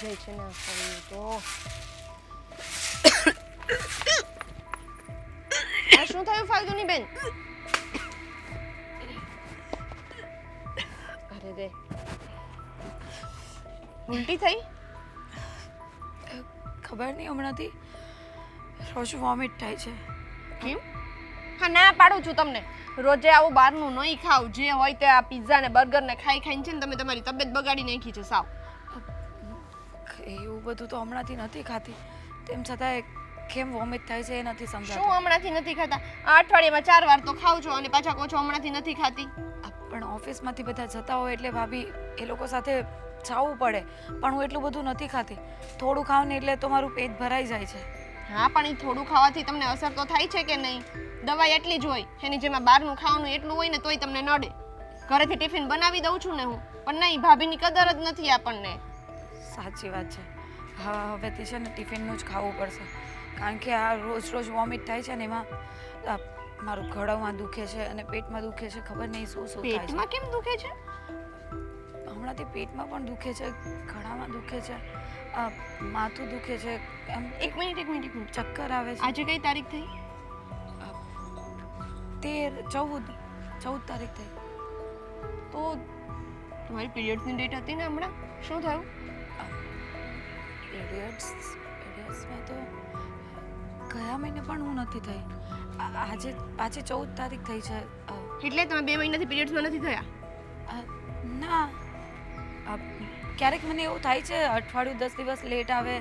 જાય છે ને આ શરીર તો આ શું થયું ફાલ્ગુની બેન? અરે રે, ઉલટી થઈ? ખબર નહીં, હમણાંથી રોજ વોમિટ થાય છે. કેમ? હા, ના પાડું છું તમને, રોજે આવું બહારનું નહીં ખાવ. જે હોય તે આ પિઝા ને બર્ગર ને ખાઈ ખાઈને છે ને તમે તમારી તબિયત બગાડી નાખી છે સાવ. એવું બધું તો હમણાંથી નથી ખાતી, તેમ છતાંય કેમ વોમિટ થાય છે એ નથી શું સમજાતું. હમણાંથી નથી ખાતા? આ અઠવાડિયામાં 4 વાર તો ખાવ છો અને પાછા કહો છો હમણાંથી નથી ખાતી. પણ ઓફિસમાંથી બધા જતા હોય એટલે ભાભી એ લોકો સાથે જવું પડે, પણ હું એટલું બધું નથી ખાતી. થોડું ખાઉં ને એટલે તો મારું પેટ ભરાઈ જાય છે. હા, પણ એ થોડું ખાવાથી તમને અસર તો થાય છે કે નહીં? દવાઈ એટલી જ હોય, એની જેમાં બહારનું ખાવાનું એટલું હોય ને તોય તમને નડે. ઘરેથી ટિફિન બનાવી દઉં છું ને હું, પણ નહીં, ભાભીની કદર જ નથી આપણને. સાચી વાત છે. હવેથી છે ને ટિફિનનું જ ખાવું પડશે, કારણ કે આ રોજ રોજ વોમિટ થાય છે ને એમાં મારું ગળામાં દુખે છે અને પેટમાં દુખે છે. ખબર નહીં શું શું થાય છે. પેટમાં કેમ દુખે છે? હમણાંથી પેટમાં પણ દુખે છે, ગળામાં દુખે છે, માથું દુખે છે, એમ એક મિનિટ. ચક્કર આવે છે. આજે કઈ તારીખ થઈ? 14 તારીખ થઈ. તો તમારી પીરિયડ્સની ડેટ હતી ને હમણાં? શું થયું? પીરિયડ્સમાં તો ગયા મહિને પણ હું નથી થઈ. આજે 14 તારીખ થઈ છે. એટલે તમે 2 મહિનાથી પીરિયડ્સમાં નથી થયા? ના, ક્યારેક મને એવું થાય છે અઠવાડિયું 10 દિવસ લેટ આવે,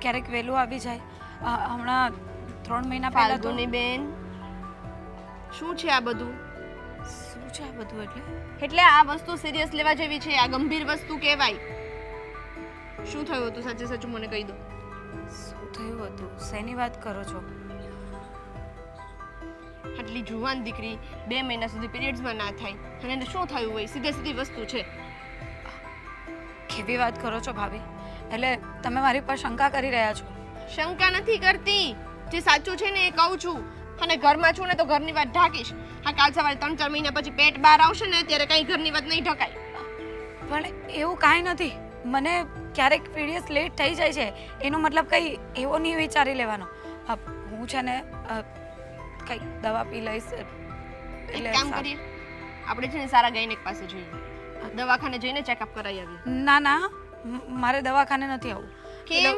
ક્યારેક વહેલું આવી જાય. હમણાં 3 મહિના પહેલા તો ફાલ્ગુની બેન, શું છે આ બધું? શું છે આ બધું? એટલે આ વસ્તુ સિરિયસ લેવા જેવી છે, આ ગંભીર વસ્તુ કહેવાય. શું થયું હતું સાચે સાચું મને કહી દો. શું થયું હતું? શેની વાત કરો છો? આટલી જુવાન દીકરી 2 મહિના સુધી પીરિયડ્સમાં ના થાય અને એને શું થયું હોય? સીધી વસ્તુ છે. કેવી વાત કરો છો ભાભી? એટલે તમે મારી પર શંકા કરી રહ્યા છો? શંકા નથી કરતી, જે સાચું છે ને એ કહું છું. અને ઘરમાં છું ને તો ઘરની વાત ઢાંકીશ. હા, કાલ સવારે 3-4 મહિના પછી પેટ બહાર આવશે ને ત્યારે કઈ ઘરની વાત નહીં ઢકાય. પણ એવું કાંઈ નથી. મને ક્યારેક પીરિયડ્સ લેટ થઈ જાય છે, એનો મતલબ કંઈ એવો નહીં વિચારી લેવાનો. હું છે ને કંઈક દવા પી લઈશ. એક કામ કરીએ, આપણે છે ને સારા ગાયનેક પાસે જઈએ, દવાખાને જઈને ચેકઅપ કરાવી આવીએ. ના, મારે દવાખાને નથી આવવું. કેમ?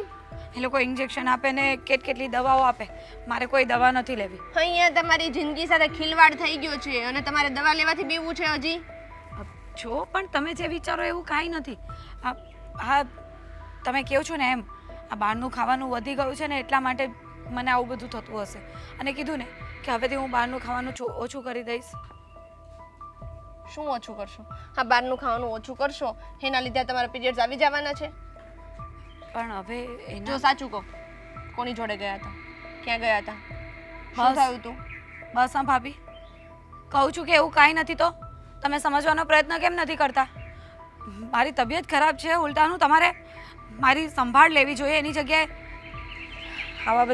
એ લોકો ઇન્જેક્શન આપે ને કેટલી દવાઓ આપે, મારે કોઈ દવા નથી લેવી. અહીંયા તમારી જિંદગી સાથે ખિલવાડ થઈ ગયો છે અને તમારે દવા લેવાથી બીવું છે હજી? જો પણ તમે જે વિચારો એવું કાંઈ નથી. હા, તમે કહો છો ને એમ, આ બહારનું ખાવાનું વધી ગયું છે ને એટલા માટે મને આવું બધું થતું હશે. અને કીધું ને કે હવેથી હું બહારનું ખાવાનું ઓછું કરી દઈશ. શું ઓછું કરશો? હા, બહારનું ખાવાનું ઓછું કરશો એના લીધે તમારા પીરિયડ્સ આવી જવાના છે. પણ હવે જો સાચું કહો, કોની જોડે ગયા હતા? ક્યાં ગયા હતા? શું થયું તું? બસ હા ભાભી, કહું છું કે એવું કાંઈ નથી. તો તમે સમજવાનો પ્રયત્ન કેમ નથી કરતા? મારી તબિયત ખરાબ છે, ઉલટાનું તમારે મારી સંભાળ લેવી જોઈએ, એની જગ્યાએ આવા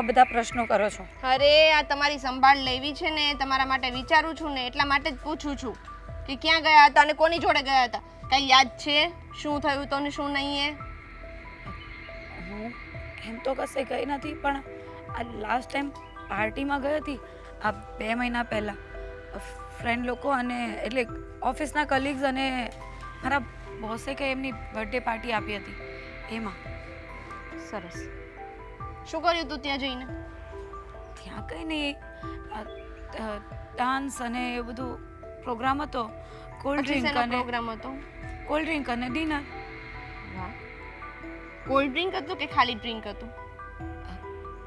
બધા પ્રશ્નો કરો છો. અરે, આ તમારી સંભાળ લેવી છે ને તમારા માટે વિચારું છું ને એટલા માટે જ પૂછું છું કે ક્યાં ગયા હતા અને કોની જોડે ગયા હતા. કઈ યાદ છે શું થયું તો ને શું નહીં? હું એમ તો કશે ગઈ નથી, પણ આ લાસ્ટ ટાઈમ પાર્ટીમાં ગઈ હતી, આ 2 મહિના પહેલાં. ફ્રેન્ડ લોકો અને એટલે ઓફિસના કલીગ્સ અને મારા બોસે કે એમની બર્થડે પાર્ટી આપી હતી, એમાં. સરસ. શું કર્યું તું ત્યાં જઈને? ત્યાં કંઈ નહીં, ડાન્સ અને એ બધું પ્રોગ્રામ હતો. કોલ્ડ ડ્રિંક અને ડિનર. વાહ. કોલ્ડ ડ્રિંક હતું કે ખાલી ડ્રિંક હતું?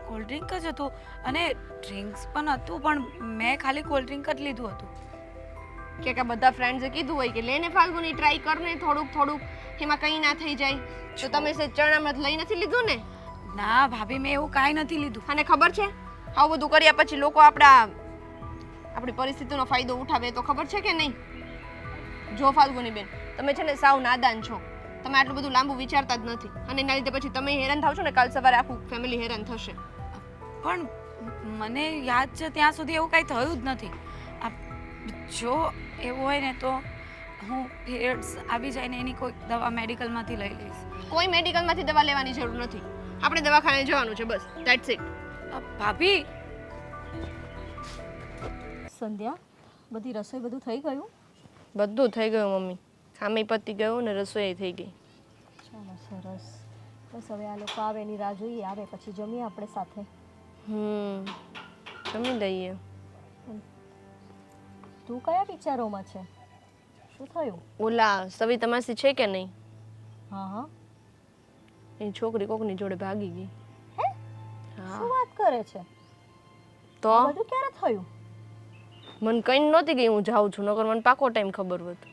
કોલ્ડ ડ્રિંક જ હતું અને ડ્રિંક્સ પણ હતું, પણ મેં ખાલી કોલ્ડ ડ્રિંક જ લીધું હતું. કે બધા ફ્રેન્ડ્સે કીધું હોય કે લેને ફાલ્ગુની ટ્રાય કરને થોડુંક એમાં કંઈ ના થઈ જાય, તો તમે ચણામૃત લઈ નથી લીધું ને? ના ભાભી, મેં એવું કાંઈ નથી લીધું. અને ખબર છે આવું બધું કર્યા પછી લોકો આપણી પરિસ્થિતિનો ફાયદો ઉઠાવે તો ખબર છે કે નહીં? જો ફાલ્ગુની બેન, તમે છે ને સાવ નાદાન છો. તમે આટલું બધું લાંબુ વિચારતા જ નથી અને એના લીધે પછી તમે હેરાન થાવ છો ને કાલ સવારે આખું ફેમિલી હેરાન થશે. પણ મને યાદ છે ત્યાં સુધી એવું કાંઈ થયું જ નથી. જો એવું હોય ને તો હું પીરિયડ્સ આવી જાય ને એની કોઈ દવા મેડિકલમાંથી લઈ લઈશ. કોઈ મેડિકલમાંથી દવા લેવાની જરૂર નથી. આપણે દવાખાને જવાનું છે, બસ ધેટ્સ ઇટ. ભાભી સંધ્યા બધી રસોઈ બધું થઈ ગયું? બધું થઈ ગયું મમ્મી. ખામી પતી ગયું ને રસોઈ થઈ ગઈ. ચાલો સરસ. બસ હવે આ લોકો આવે એની રાહ જોઈએ, આવે પછી જમીએ આપણે સાથે. જમી દઈએ. તું કયા વિચારોમાં છે? શું થયું? ઓલા સવિતા માસી છે કે નહીં, હા હા. એની છોકરી કોકની જોડે ભાગી ગઈ. શું વાત કરે છે? તો આ બધું ક્યારે થયું? મને કઈ નહોતી ગઈ હું જાઉં છું, નકર મને પાકો ટાઈમ ખબર હોત.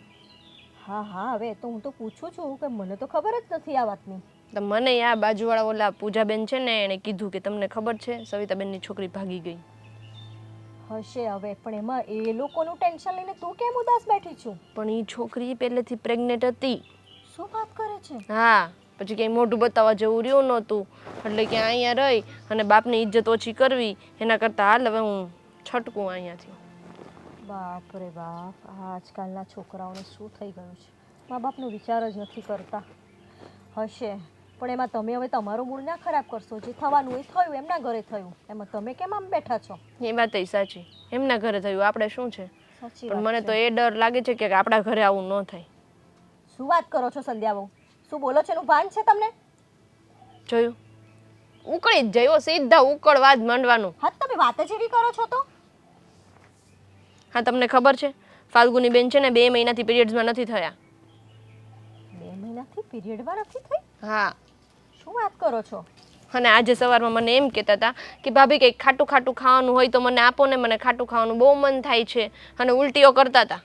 હા હા, હવે તો હું તો પૂછું છું કે મને તો ખબર જ નથી આ વાતની. તો મને આ બાજુવાળા ઓલા પૂજાબેન છે ને એણે કીધું કે તમને ખબર છે સવિતાબેનની છોકરી ભાગી ગઈ. હશે હવે, પણ એમાં એ લોકોનું ટેન્શન લઈને તું કેમ ઉદાસ બેઠી છું? પણ એ છોકરી પહેલેથી પ્રેગ્નેન્ટ હતી. શું વાત કરે છે? હા, પછી ક્યાંય મોઢું બતાવવા જેવું રહ્યું નહોતું, એટલે કે અહીંયા રહી અને બાપની ઇજ્જત ઓછી કરવી એના કરતાં હાલ હવે હું છટકું અહીંયાથી. બાપ રે બાપ, આજકાલના છોકરાઓને શું થઈ ગયું છે? મા બાપનો વિચાર જ નથી કરતા. હશે, પણ એમાં તમે હવે તમારો મૂડ ના ખરાબ કરશો. જે થવાનું એ થયું, એમના ઘરે થયું, એમાં તમે કેમ આમ બેઠા છો? એ વાત એ સાચી, એમના ઘરે થયું, આપણે શું છે. સાચી પણ વાત મને છે. તો એ ડર લાગે છે કે આપણા ઘરે આવું ન થાય. શું વાત કરો છો સંધ્યા બહુ? શું બોલો છો એનું ભાન છે તમને? જોયું, ઉકળી જ જાય, સીધા ઉકળવા જ માંડવાનું. હા, તમે વાત જ એવી કરો છો તો? હા, તમને ખબર છે ફાલ્ગુની બેન છે ને 2 મહિનાથી પીરિયડ્સમાં નથી થયા. 2 મહિનાથી પીરિયડમાં નથી થઈ? હા, શું વાત કરો છો? અને આજે સવારમાં મને એમ કહેતા હતા કે ભાભી કંઈક ખાટું ખાટું ખાવાનું હોય તો મને આપો ને, મને ખાટું ખાવાનું બહુ મન થાય છે. અને ઉલટીઓ કરતા હતા.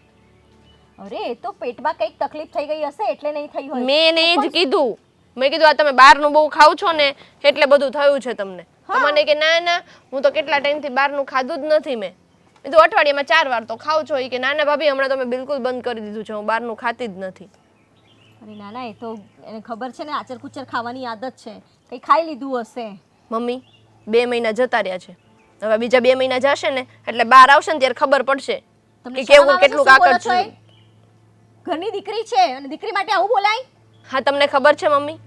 અરે એ તો પેટમાં કંઈક તકલીફ થઈ ગઈ હશે એટલે નહીં થઈ હોય. મેં એને એ જ કીધું. મેં કીધું આ તમે બહારનું બહુ ખાવ છો ને એટલે બધું થયું છે તમને. તો મને કે ના ના, હું તો કેટલા ટાઈમથી બહારનું ખાધું જ નથી. મેં કીધું અઠવાડિયામાં 4 વાર તો ખાવ છો. એ કે ના ના ભાભી, હમણાં તમે બિલકુલ બંધ કરી દીધું છે, હું બહારનું ખાતી જ નથી. અરે ના ના, એ તો એને ખબર છે ને આચર કુચર ખાવાની આદત છે, કંઈ ખાઈ લીધું હશે. મમ્મી 2 મહિના જતા રહ્યા છે, હવે બીજા 2 મહિના જશે ને એટલે બહાર આવશે ને ત્યારે ખબર પડશે તમને કે શરમ કેવું આવે છે? કેટલું શું બોલો કાકડ છો એ? છે. ઘરની દીકરી છે અને દીકરી માટે આવું બોલાય? હા, તમને ખબર છે મમ્મી,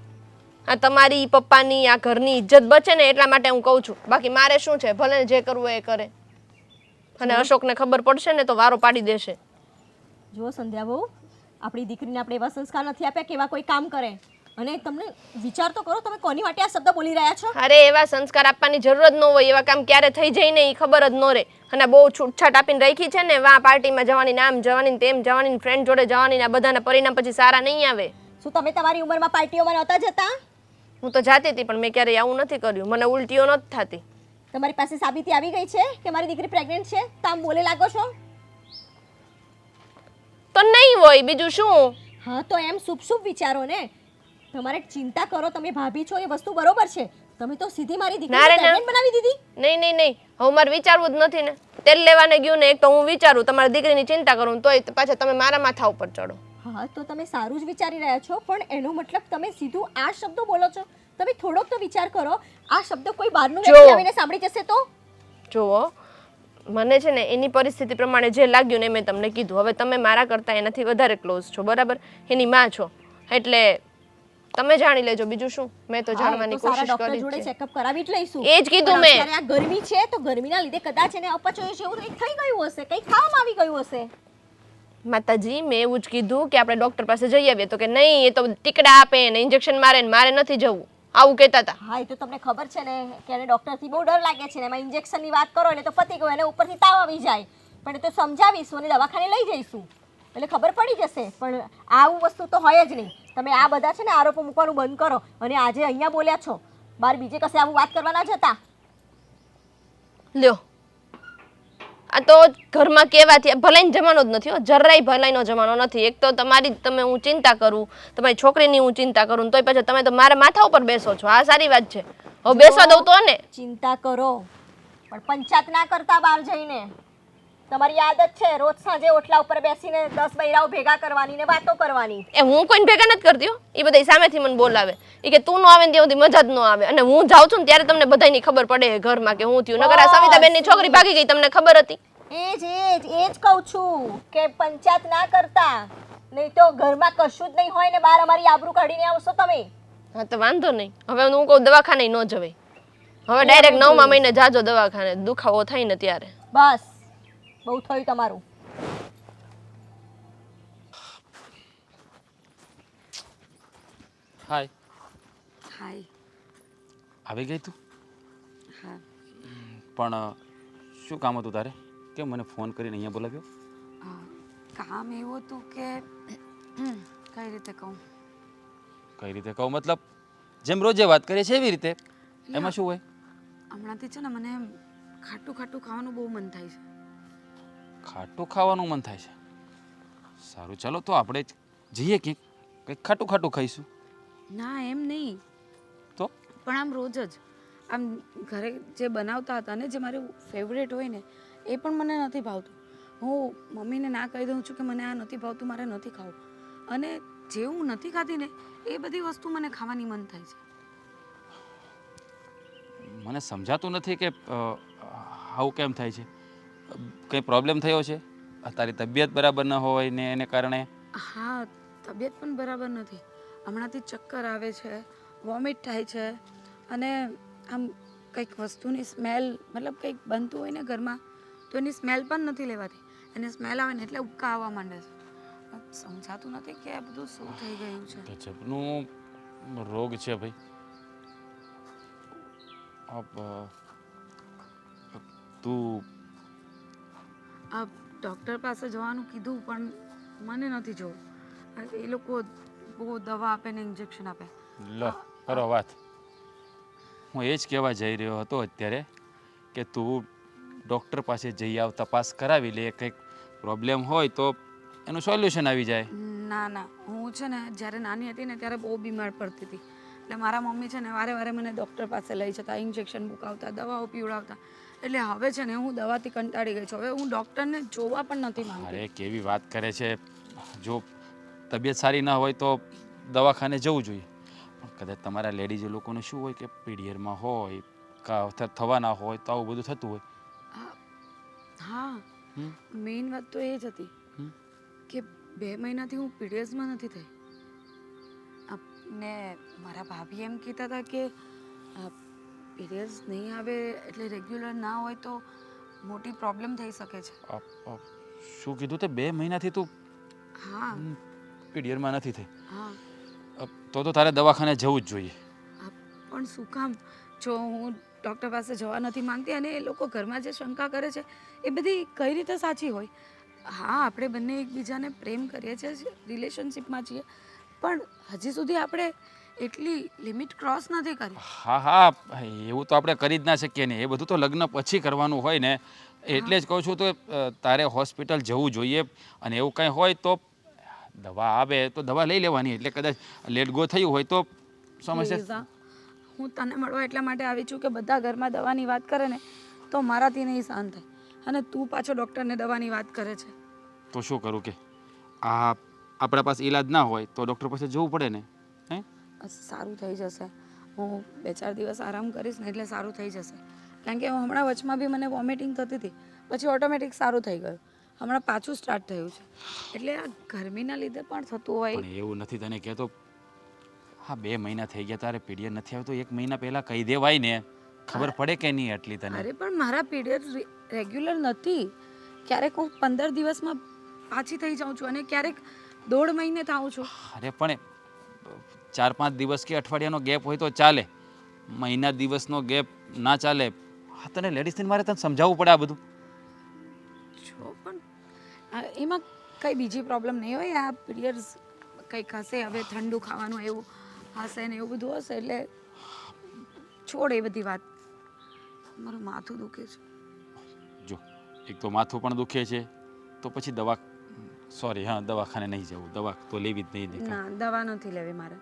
આ તમારી પપ્પાની આ ઘરની ઇજ્જત બચે ને એટલા માટે હું કહું છું, બાકી મારે શું છે, ભલે ને જે કરવું એ કરે. અને અશોકને ખબર પડશે ને તો વારો પાડી દેશે. જો સંધ્યા બહુ, આપણી દીકરીને આપણે એવા સંસ્કાર નથી આપ્યા કે એવા કોઈ કામ કરે. અને તમને વિચાર તો કરો, તમે કોની માટે આ શબ્દ બોલી રહ્યા છો? અરે એવા સંસ્કાર આપવાની જરૂર જ ન હોય, એવા કામ ક્યારે થઈ જાય ને એ ખબર જ ન રહે. અને બહુ છૂટછાટ આપીને રાખી છે ને, વાં પાર્ટીમાં જવાની, આમ જવાની, તેમ જવાની, ફ્રેન્ડ જોડે જવાની, આ બધાના પરિણામ પછી સારા નહીં આવે. શું તમે તમારી ઉંમરમાં પાર્ટીઓમાં નહોતા જતા? હું તો જાતી હતી પણ મેં ક્યારેય આવું નથી કર્યું, મને ઉલટીઓ નથી થતી. તમારી પાસે સાબિતી આવી ગઈ છે કે મારી દીકરી પ્રેગ્નન્ટ છે? તો આમ બોલે લાગો છો? તો નહીં હોય બીજું શું. હા, તો એમ શુભ શુભ વિચારો ને. તમારે ચિંતા કરો, તમે ભાભી છો એ વસ્તુ બરોબર છે. તમે તો સીધી મારી ના દીકરીને રે ના. પ્રેગ્નન્ટ બનાવી દીધી. નહીં નહીં નહીં, હવે મારે વિચારવું જ નથી ને. તેલ લેવાને ગયું ને એક તો હું વિચારું, તમારી દીકરીની ચિંતા કરું, તોય પાછા તમે મારા માથા ઉપર ચડો. હા, તો તમે સારું જ વિચારી રહ્યા છો, પણ એનો મતલબ તમે સીધું આ શબ્દો બોલો છો. તમે થોડોક તો વિચાર કરો, આ શબ્દ કોઈ બહારનું વ્યક્તિ આવીને સાંભળી જશે તો? જુઓ, મને છે ને એની પરિસ્થિતિ પ્રમાણે જે લાગ્યું ને મેં તમને કીધું. હવે તમે મારા કરતાં એનાથી વધારે ક્લોઝ છો, બરાબર? એની માં છો, એટલે તમે જાણી લેજો, બીજું શું. મેં તો જાણવાની કોશિશ કરી જોડે છે. ચેકઅપ કરાવી જ લઈશું. એ જ કીધું મેં. અત્યારે આ ગરમી છે તો ગરમીના લીધે કદાચ એને અપચો જેવું કંઈક થઈ ગયું હશે, કંઈક ખાવામાં આવી ગયું હશે. માતાજી, મેં એવું જ કીધું કે આપણે ડોક્ટર પાસે જઈ આવીએ, તો કે નહીં, એ તો ટીકડા આપે ને ઇન્જેક્શન મારે ને મારે નથી જવું, આવું કહેતા હતા. હા, એ તો તમને ખબર છે ને કે એને ડોક્ટરથી બહુ ડર લાગે છે ને એમાં ઇન્જેક્શનની વાત કરો એટલે તો પતી ગયું, એને ઉપરથી તાવ આવી જાય. પણ એ તો સમજાવીશું અને દવાખાને લઈ જઈશું એટલે ખબર પડી જશે. પણ આવું વસ્તુ તો હોય જ નહીં. તમે આ બધા છે ને આરોપો મૂકવાનું બંધ કરો. અને આજે અહીંયા બોલ્યા છો, બહાર બીજે કશે આવું વાત કરવા ના જતા. લ્યો, આ તો ઘરમાં કહેવાથી ભલાઈનો જમાનો જ નથી હો, જરાય ભલાઈનો જમાનો નથી. એક તો તમારી તમે હું ચિંતા કરું, તમારી છોકરીની હું ચિંતા કરું, તોય પછી તમે તો મારા માથા ઉપર બેસો છો. આ સારી વાત છે. હવે બેસવા દઉં તો ને. ચિંતા કરો પણ પંચાયત ના કરતા બહાર જઈને. તમારી આદત છે રોજ સાંજે ઓટલા ઉપર બેસીને 10 બૈરાઓ ભેગા કરવાની ને વાતો કરવાની. એ હું કોઈને ભેગા નથી કરતી હો, એ બધા સામેથી મને બોલાવે. એ કે તું ન આવે ને ત્યાં સુધી મજા જ ન આવે. અને હું જાઉં છું ને ત્યારે તમને બધાની ખબર પડે ઘરમાં કે હું થયું. નકર આ સવિતાબેનની છોકરી ભાગી ગઈ, તમને ખબર હતી? એ જ કહું છું કે પંચાયત ના કરતા નહીં તો ઘરમાં કશું જ નહીં હોય ને બહાર અમારી આબરૂ કાઢીને આવશો તમે. હા તો વાંધો નહીં. હવે હું કહું દવાખાને ન જવાય. હવે ડાયરેક્ટ 9મા મહિને જાજો દવાખાને, દુખાવો થાય ને ત્યારે. બસ બહુ થયું તમારું. હાય, હાય. આવી ગઈ તું? હા. પણ શું કામ હતું તારે? કેમ મને ફોન કરીને અહીંયા બોલાવ્યો? કામ એવું હતું કે કઈ રીતે કહું? કઈ રીતે કહું મતલબ જેમ રોજે વાત કરીએ છીએ એવી રીતે? એમાં શું હોય? હમણાંથી છે ને મને ખાટું ખાટું ખાવાનું બહુ મન થાય છે. ખાટું ખાવાનું મન થાય છે? સારું ચાલો તો આપણે જઈએ ક્યાંક, કંઈક ખાટું ખાટું ખાઈશું. ના એમ નહીં, તો પણ આમ રોજ જ આમ ઘરે જે બનાવતા હતા ને જે મારું ફેવરેટ હોય ને એ પણ મને નથી ભાવતું. હું મમ્મીને ના કહી દઉં છું કે મને આ નથી ભાવતું, મારે નથી ખાવું, અને જે હું નથી ખાતી ને એ બધી વસ્તુ મને ખાવાની મન થાય છે. મને સમજાતું નથી કે આવું કેમ થાય છે. કંઈ પ્રોબ્લેમ થયો છે? તારી તબિયત બરાબર ન હોય ને એને કારણે? હા, તબિયત પણ બરાબર નથી. હમણાંથી ચક્કર આવે છે, વોમિટ થાય છે, અને આમ કંઈક વસ્તુની સ્મેલ, મતલબ કંઈક બનતું હોય ને ઘરમાં તો એની સ્મેલ પણ નથી લેવાતી. એને સ્મેલ આવે ને એટલે ઉબકા આવવા માંડે છે. સમજાતું નથી કે આ બધું શું થઈ ગયું છે. ગજબનું રોગ છે ભાઈ. તું આ ડૉક્ટર પાસે જવાનું કીધું પણ મને નથી જોવું. એ લોકો બહુ દવા આપે ને ઇન્જેક્શન આપે. લો કરો વાત. હું એ જ કહેવા જઈ રહ્યો હતો અત્યારે કે તું ડૉક્ટર પાસે જઈ આવ, તપાસ કરાવી લે, કંઈક પ્રોબ્લેમ હોય તો એનું સોલ્યુશન આવી જાય. ના ના, હું છે ને જ્યારે નાની હતી ને ત્યારે બહુ બીમાર પડતી હતી. એટલે મારા મમ્મી છે ને વારે વારે મને ડૉક્ટર પાસે લઈ જતા, ઇન્જેક્શન મૂકાવતા, દવાઓ પીવડાવતા. એટલે હવે છે ને હું દવાથી કંટાળી ગઈ છું. હવે હું ડૉક્ટરને જોવા પણ નથી માંગતી. અરે કેવી વાત કરે છે. જો તબિયત સારી ના હોય તો દવાખાને જવું જોઈએ. પણ કદાચ તમારા લેડીઝ લોકોને શું હોય કે પીરિયડમાં હોય કાં થવાના હોય તો આવું બધું થતું હોય. હા, મેઇન વાત તો એ જ હતી કે 2 મહિનાથી હું પીરિયડ્સમાં નથી થઈ. ને મારા ભાભી એમ કહેતા હતા કે પીરિયડ્સ નહીં આવે એટલે રેગ્યુલર ના હોય તો મોટી પ્રોબ્લેમ થઈ શકે છે. શું કીધું તે? 2 મહિનાથી તું હા પીરિયડમાં નથી થઈ? હા. તો તારે દવાખાને જવું જ જોઈએ. પણ શું કામ? જો હું ડૉક્ટર પાસે જવા નથી માંગતી અને એ લોકો ઘરમાં જે શંકા કરે છે એ બધી કઈ રીતે સાચી હોય? હા, આપણે બંને એકબીજાને પ્રેમ કરીએ છીએ, રિલેશનશિપમાં છીએ, પણ હજી સુધી આપણે એટલી લિમિટ ક્રોસ નથી કરી. હા હા, એવું તો આપણે કરી જ ના શકીએ ને. એ બધું તો લગ્ન પછી કરવાનું હોય ને. એટલે જ કહું છું તો તારે હોસ્પિટલ જવું જોઈએ. અને એવું કંઈ હોય તો દવા આવે તો દવા લઈ લેવાની. એટલે કદાચ લેટ ગો થયું હોય તો સમસ્યા. પ્લીઝ, હું તને મળવા એટલા માટે આવી છું કે બધા ઘરમાં દવાની વાત કરે ને તો મારાથી નહીં સહન થાય, અને તું પાછો ડૉક્ટરને દવાની વાત કરે છે. તો શું કરું કે આપણા પાસે ઈલાજ ના હોય તો ડૉક્ટર પાસે જવું પડે ને. હે, સારું થઈ જશે. હું 2-4 દિવસ આરામ કરીશ ને એટલે સારું થઈ જશે. કારણ કે હમણાં વચમાં બી મને વોમિટિંગ થતી હતી, પછી ઓટોમેટિક સારું થઈ ગયું. હમણાં પાછું સ્ટાર્ટ થયું છે. એટલે આ ગરમીના લીધે પણ થતું હોય. પણ એવું નથી તને કહેતો. હા, 2 મહિના થઈ ગયા, તારે પીરિયડ નથી આવતો 1 મહિના પહેલાં કહી દેવાય ને. ખબર પડે કે નહીં એટલી તને? અરે પણ મારા પીરિયડ્સ રેગ્યુલર નથી. ક્યારેક હું 15 દિવસમાં પાછી થઈ જાઉં છું અને ક્યારેક 1.5 મહિને થાઉં છું. અરે પણ 4-5 દિવસ કે અઠવાડિયાનો ગેપ હોય તો ચાલે. મહિના દિવસનો ગેપ ના ચાલે. હા, તને લેડીઝને મારે તને સમજાવવું પડે આ બધું. જો પણ એમાં કઈ બીજી પ્રોબ્લેમ નહીં હોય. આ પીરિયડ્સ કંઈક હશે, હવે ઠંડુ ખાવાનું એવું હશે ને એવું બધું હશે. એટલે છોડ એ બધી વાત. મારું માથું દુખે છે. જો એક તો માથું પણ દુખે છે તો પછી દવાખાને નહીં જવું. દવા તો લેવી જ નહીં. ના, દવા નથી લેવી મારે.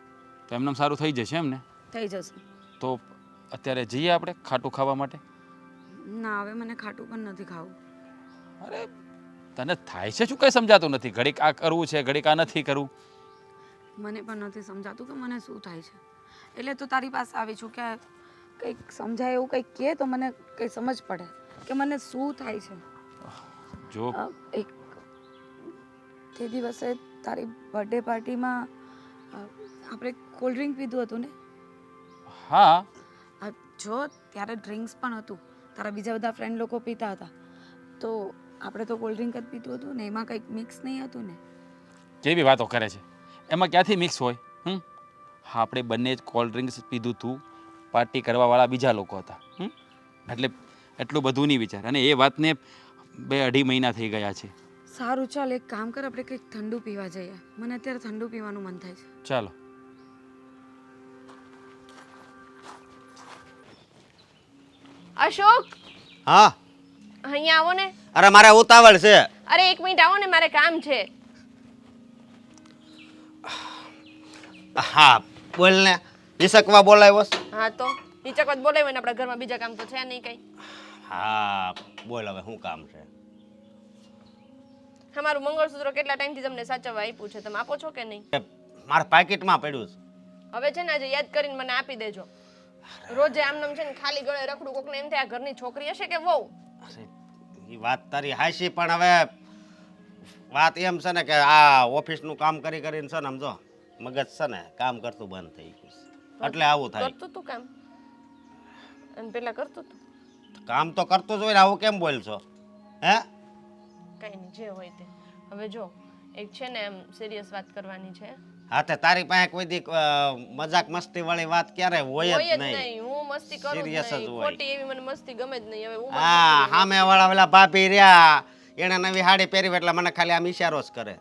તો એમને સારું થઈ જશે એમ ને? થઈ જશે. તો અત્યારે જઈએ આપણે ખાટું ખાવા માટે? ના, હવે મને ખાટું પણ નથી ખાવું. અરે તને થાય છે શું? કંઈ સમજાતું નથી. ઘડીક આ કરવું છે, ઘડીક આ નથી કરવું. મને પણ નથી સમજાતું કે મને શું થાય છે. એટલે તો તારી પાસે આવી છું કે કંઈક સમજાય એવું કંઈક કહે તો મને કંઈ સમજ પડે કે મને શું થાય છે. જો એક તે દિવસે તારી બર્થડે પાર્ટીમાં આપણે કોલ્ડ ડ્રિંક પીધું હતું ને? હા જો ત્યારે ડ્રિંક્સ પણ હતું, તારા બીજા બધા ફ્રેન્ડ લોકો પીતા હતા, તો આપણે તો કોલ્ડ ડ્રિંક જ પીધું હતું ને, એમાં કંઈક મિક્સ નહીં હતું ને? કેવી વાતો કરે છે, એમાં ક્યાંથી મિક્સ હોય? હા, આપણે બંને જ કોલ્ડ ડ્રિંક્સ પીધું હતું, પાર્ટી કરવાવાળા બીજા લોકો હતા. એટલે એટલું બધું નહીં વિચાર. અને એ વાતને 2-2.5 મહિના થઈ ગયા છે. સારું ચાલ, એક કામ કર, આપણે કંઈક ઠંડુ પીવા જઈએ. મને અત્યારે ઠંડુ પીવાનું મન થાય છે. ચાલો. અશોક, હા અહીંયા આવો ને. અરે મારે ઉતાવળ છે. અરે 1 મિનિટ આવો ને, મારે કામ છે. હા બોલ ને, વિસકવા બોલાવ્યો છે? હા તો નીચકવત બોલાવ્યો ને, આપણા ઘરમાં બીજા કામ તો છે નહીં કઈ. હા બોલ, હવે શું કામ છે? અમારું મંગળસૂત્ર કેટલા ટાઈમથી તમને સાચવવા આપ્યું છે, તમે આપો છો કે નહીં? મારા પાકીટમાં પડ્યું છે. હવે છે ને આજે યાદ કરીને મને આપી દેજો. રોજે આમનામ છે ને ખાલી ગળે રખડું, કોકને એમ થાય આ ઘરની છોકરી હશે કે વહુ. અરે એ વાત તારી હાચી, પણ હવે વાત એમ છે ને કે આ ઓફિસનું કામ કરી કરીને છે ને સમજો મગજ છે ને કામ કરતું બંધ થઈ ગયું છે, એટલે આવું થાય. કરતું તું કામ અને પેલા કરતું તું કામ તો કરતું જ હોય ને, આવું કેમ બોલ છો? હે કઈ નહીં, જે હોય તે. હવે જો એક છે ને એમ સિરિયસ વાત કરવાની છે. હા તે તારી પાસે કોઈ દી મજાક મસ્તી વાળી વાત ક્યારે હોય જ નહીં. નહીં, હું મસ્તી કરું જ Serious જ નહીં. હોય. ખોટી એવી મને મસ્તી ગમે જ નહીં. હવે હું હા સામે વાળા પેલા ભાભી રહ્યા, એને નવી સાડી પહેરી એટલે મને ખાલી આમ ઈશારો જ કરે,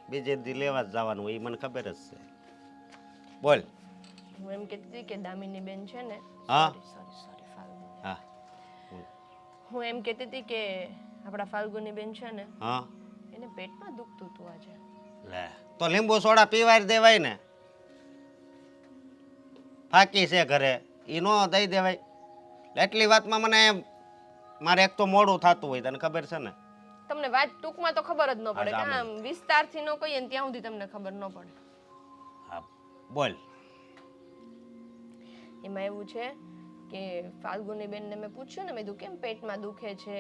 બીજે દી લેવા જ જવાનું હોય, એ મને ખબર જ છે. બોલ. હું એમ કહેતી હતી કે દામિની બેન છે ને, હા. સોરી ફાલ્ગુની. હા હું એમ કહેતી હતી કે આપણા ફાલ્ગુની બેન છે ને, હા એને પેટમાં દુખતું હતું આજે. લે તો લીંબુ સોડા પીવાય દેવાય ને, ફાકી છે ઘરે, ઈ નો દઈ દેવાય. એટલી વાતમાં મને મારે એક તો મોડું થતું હોય, તને ખબર છે ને. તમને વાત ટૂંકમાં તો ખબર જ ન પડે, હા, કે આમ વિસ્તારથી ન કહીએ ને ત્યાં સુધી તમને ખબર ન પડે. હા બોલ. એમાં એવું છે કે ફાલ્ગુની બેનને મેં પૂછ્યું ને, મેં કીધું કેમ પેટમાં દુખે છે,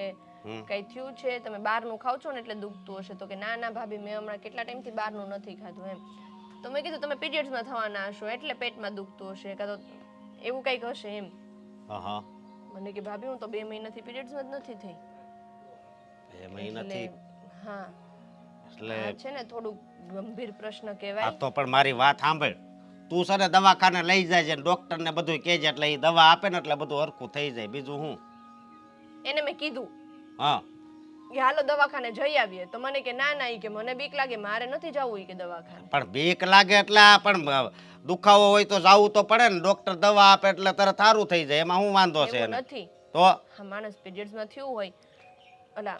કઈ થયું છે, તમે બહારનું ખાવ છો ને એટલે દુખતું હશે? તો કે ના ના ભાભી, મેં હમણાં કેટલા ટાઈમથી બહારનું નથી ખાધું એમ. તો મેં કીધું તમે પીરિયડ્સમાં થવાના હશો એટલે પેટમાં દુખતું હશે, કાં તો એવું કંઈક હશે એમ. હા મને કે ભાભી હું તો 2 મહિનાથી પીરિયડ્સમાં જ નથી થઈ. એ મહિનાથી હા એટલે આ છે ને થોડું ગંભીર પ્રશ્ન આ કહેવાય. તો પણ મારી વાત સાંભળ, તું છે ને દવાખાને લઈ જાય છે, ડોક્ટર ને બધું કહે છે, એટલે એ દવા આપે ને એટલે બધું હરખું થઈ જાય. બીજું હું? એને મેં કીધું હા કે હાલો દવાખાને જઈ આવીએ, તો મને કે ના ના, ઈ કે મને બીક લાગે, મારે નથી જવું ઈ કે દવાખાને. પણ બીક લાગે એટલે આ પણ દુખાવો હોય તો જાવું તો પડે ને. ડોક્ટર દવા આપે એટલે તરત સારું થઈ જાય, એમાં શું વાંધો છે એવું એને? નથી. તો હા માણસ પીરિયડ્સમાં થયું હોય, અલા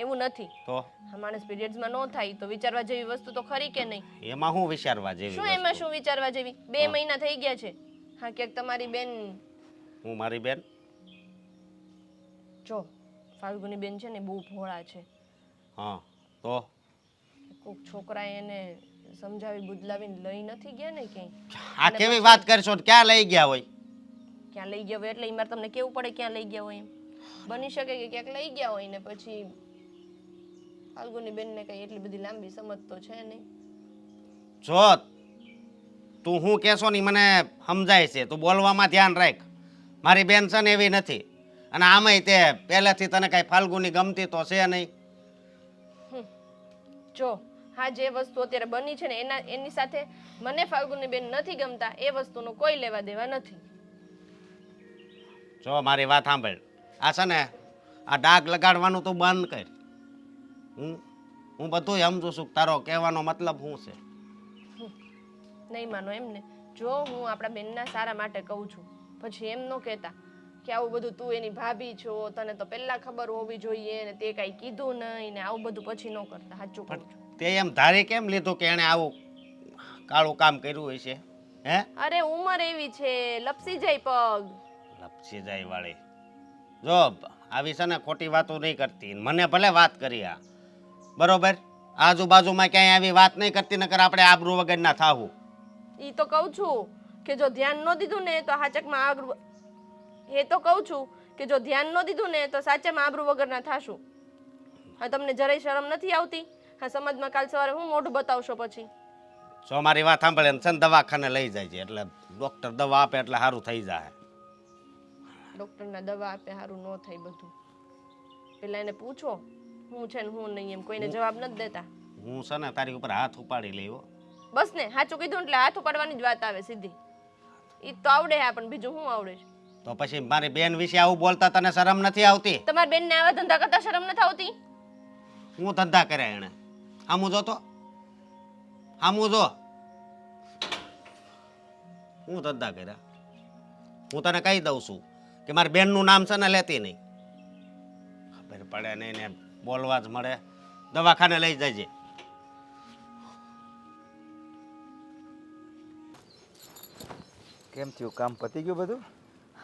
એવું નથી. તો હા માણસ પીરિયડ્સમાં ન થાય તો વિચારવા જેવી વસ્તુ તો ખરી કે નહીં? એમાં શું વિચારવા જેવી શું વસ્તુ? એમાં શું વિચારવા જેવી? 2 મહિના થઈ ગયા છે. હા ક્યાંક તમારી બેન, હું મારી બેન? જો ફાલ્ગુની બેન છે ને બહુ ભોળા છે. હા તો કોક છોકરાએ એને સમજાવી બુદલાવીને લઈ નથી ગયા ને ક્યાંય. આ કેવી વાત કરશો? ક્યાં લઈ ગયા હોય? ક્યાં લઈ ગયા હોય એટલે ઈ મારે તમને કેવું પડે ક્યાં લઈ ગયા હોય એમ. બની શકે કે ક્યાંક લઈ ગયા હોય ને પછી ફાલ્ગુની બેનને કઈ એટલી બધી લાંબી સમજ તો છે નહીં. જો તું હું કહેશો ને ઈ મને સમજાય છે, તું બોલવામાં ધ્યાન રાખ. મારી બેન છે ને એવી નથી, અને આમાંય તે પહેલેથી તને કાંઈ ફાલ્ગુની ગમતી તો છે નહીં. જો હા જે વસ્તુ અત્યારે બની છે ને એની સાથે મને ફાલ્ગુની બેન નથી ગમતા, એ વસ્તુનો કોઈ લેવા દેવા નથી. જો મારી વાત સાંભળ, આ છે ને આ ડાઘ લગાડવાનું તું બંધ કર. હું બધું સમજુ છું, તારો કહેવાનો મતલબ શું છે. નહીં માનો એમ ને. જો હું આપણા બેનના સારા માટે કહું છું, પછી એમ ન કહેતા કે આવું બધું તું એની ભાભી છો, તને તો પહેલા ખબર હોવી જોઈએ ને તે કાંઈ કીધું નહીં ને આવું બધું પછી ન કરતા. સાચું કહું છું. તે એમ ધારી કેમ લીધું કે એણે આવું કાળું કામ કર્યું હોય છે? હે અરે ઉંમર એવી છે, લપસી જાય પગ. લપસી જાય વાળી. જો આવી છે ને ખોટી વાતો નહીં કરતી. મને ભલે વાત કરી આ બરોબર, આજુબાજુમાં ક્યાંય આવી વાત નહીં કરતી, નકર આપણે આબરૂ વગર ના થાવું. ઈ તો કહું છું કે જો ધ્યાન ન દીધું ને તો હાચકમાં આબરૂ, એ તો કહું છું કે જો ધ્યાન ન દીધું ને તો સાચામાં આબરૂ વગરના થાશું. હા તમને જરાય શરમ નથી આવતી? હા સમાજમાં કાલ સવારે હું મોઢું બતાવશો પછી? જો મારી વાત સાંભળે ને છે ને દવાખાને લઈ જાય છે એટલે ડૉક્ટર દવા આપે એટલે સારું થઈ જાય. ડૉક્ટરના દવા આપે સારું ન થાય બધું. પેલા એને પૂછો હું છે ને હું નહીં, એમ કોઈને જવાબ નથી દેતા. હું છે ને તારી ઉપર હાથ ઉપાડી લેવો. બસ ને સાચું કીધું એટલે હાથ ઉપાડવાની જ વાત આવે સીધી. ઈ તો આવડે હા, પણ બીજું શું આવડે છે? તો પછી મારી બેન વિશે આવું બોલતા તને શરમ નથી આવતી? તમારી બેનને આવા ધંધા કરતા શરમ નથી આવતી? હું ધંધા કર્યા એણે. હામું જો તો હામું જો હું ધંધા કર્યા. હું તને કહી દઉં છું કે મારી બેનનું નામ છે ને લેતી નહીં. ખબર પડે નહીં ને બોલવા જ મળે. દવાખાને લઈ જજે. કેમ થયું, કામ પતી ગયું બધું?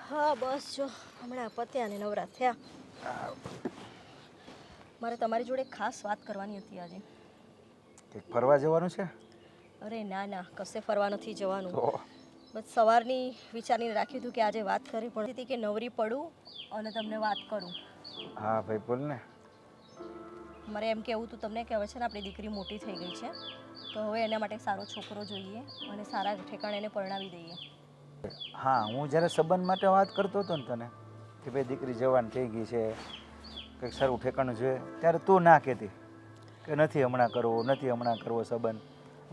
હા બસ જો હમણાં પત્યા ને નવરા થયા. મારે તમારી જોડે ખાસ વાત કરવાની હતી આજે. કંઈક ફરવા જવાનું છે? અરે ના ના, કશે ફરવા નથી જવાનું. તો બસ સવારની વિચારીને રાખ્યું હતું કે આજે વાત કરવી પડતી હતી કે નવરી પડું અને તમને વાત કરું. હા ભાઈ બોલ ને. મારે એમ કહેવું હતું તમને કે હવે છે ને આપણી દીકરી મોટી થઈ ગઈ છે, તો હવે એના માટે સારો છોકરો જોઈએ અને સારા ઠેકાણે એને પરણાવી દઈએ. હા, હું જ્યારે સંબંધ માટે વાત કરતો હતો ને તને કે ભાઈ દીકરી જવાન થઈ ગઈ છે, કંઈક સારું ઠેકાણું જોઈએ, ત્યારે તું ના કહેતી કે નથી હમણાં કરવો, નથી હમણાં કરવો સંબંધ.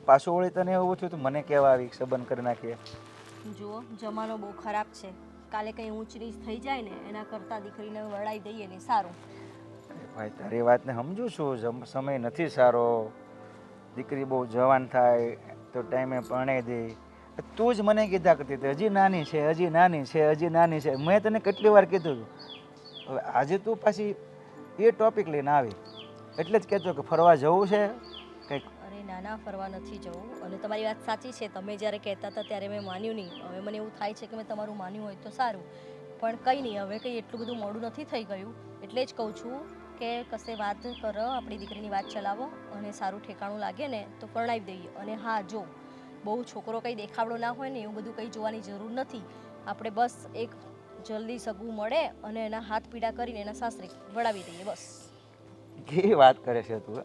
પાછું વળી તને એવું થયું તો મને કહેવા આવી સંબંધ કરી નાખીએ. જુઓ જમાનો બહુ ખરાબ છે, કાલે કંઈ ઊંચ નીચ થઈ જાય ને એના કરતાં દીકરીને વળાઈ દઈએ ને સારું. ભાઈ તારી વાતને સમજુ છું, સમય નથી સારો, દીકરી બહુ જવાન થાય તો ટાઈમે પરણાઈ દે. તું જ મને કીધા કરતી હતી હજી નાની છે, હજી નાની છે, હજી નાની છે. મેં તને કેટલી વાર કીધું. હવે આજે તું પાછી એ ટોપિક લઈને આવી એટલે જ કહેતો કે ફરવા જવું છે કંઈક. અરે નાના, ફરવા નથી જવું. અને તમારી વાત સાચી છે, તમે જ્યારે કહેતા હતા ત્યારે મેં માન્યું નહીં. હવે મને એવું થાય છે કે મેં તમારું માન્યું હોય તો સારું, પણ કંઈ નહીં, હવે કંઈ એટલું બધું મોડું નથી થઈ ગયું. એટલે જ કહું છું કે કશે વાત કરો, આપણી દીકરીની વાત ચલાવો અને સારું ઠેકાણું લાગે ને તો પરણાવી દઈએ. અને હા, જો બહુ છોકરો કંઈ દેખાવડો ના હોય ને એવું બધું કંઈ જોવાની જરૂર નથી. આપણે બસ એક જલ્દી સગું મળે અને એના હાથ પીડા કરીને એના સાસરે વળાવી દઈએ બસ. કેવી વાત કરે છે તું?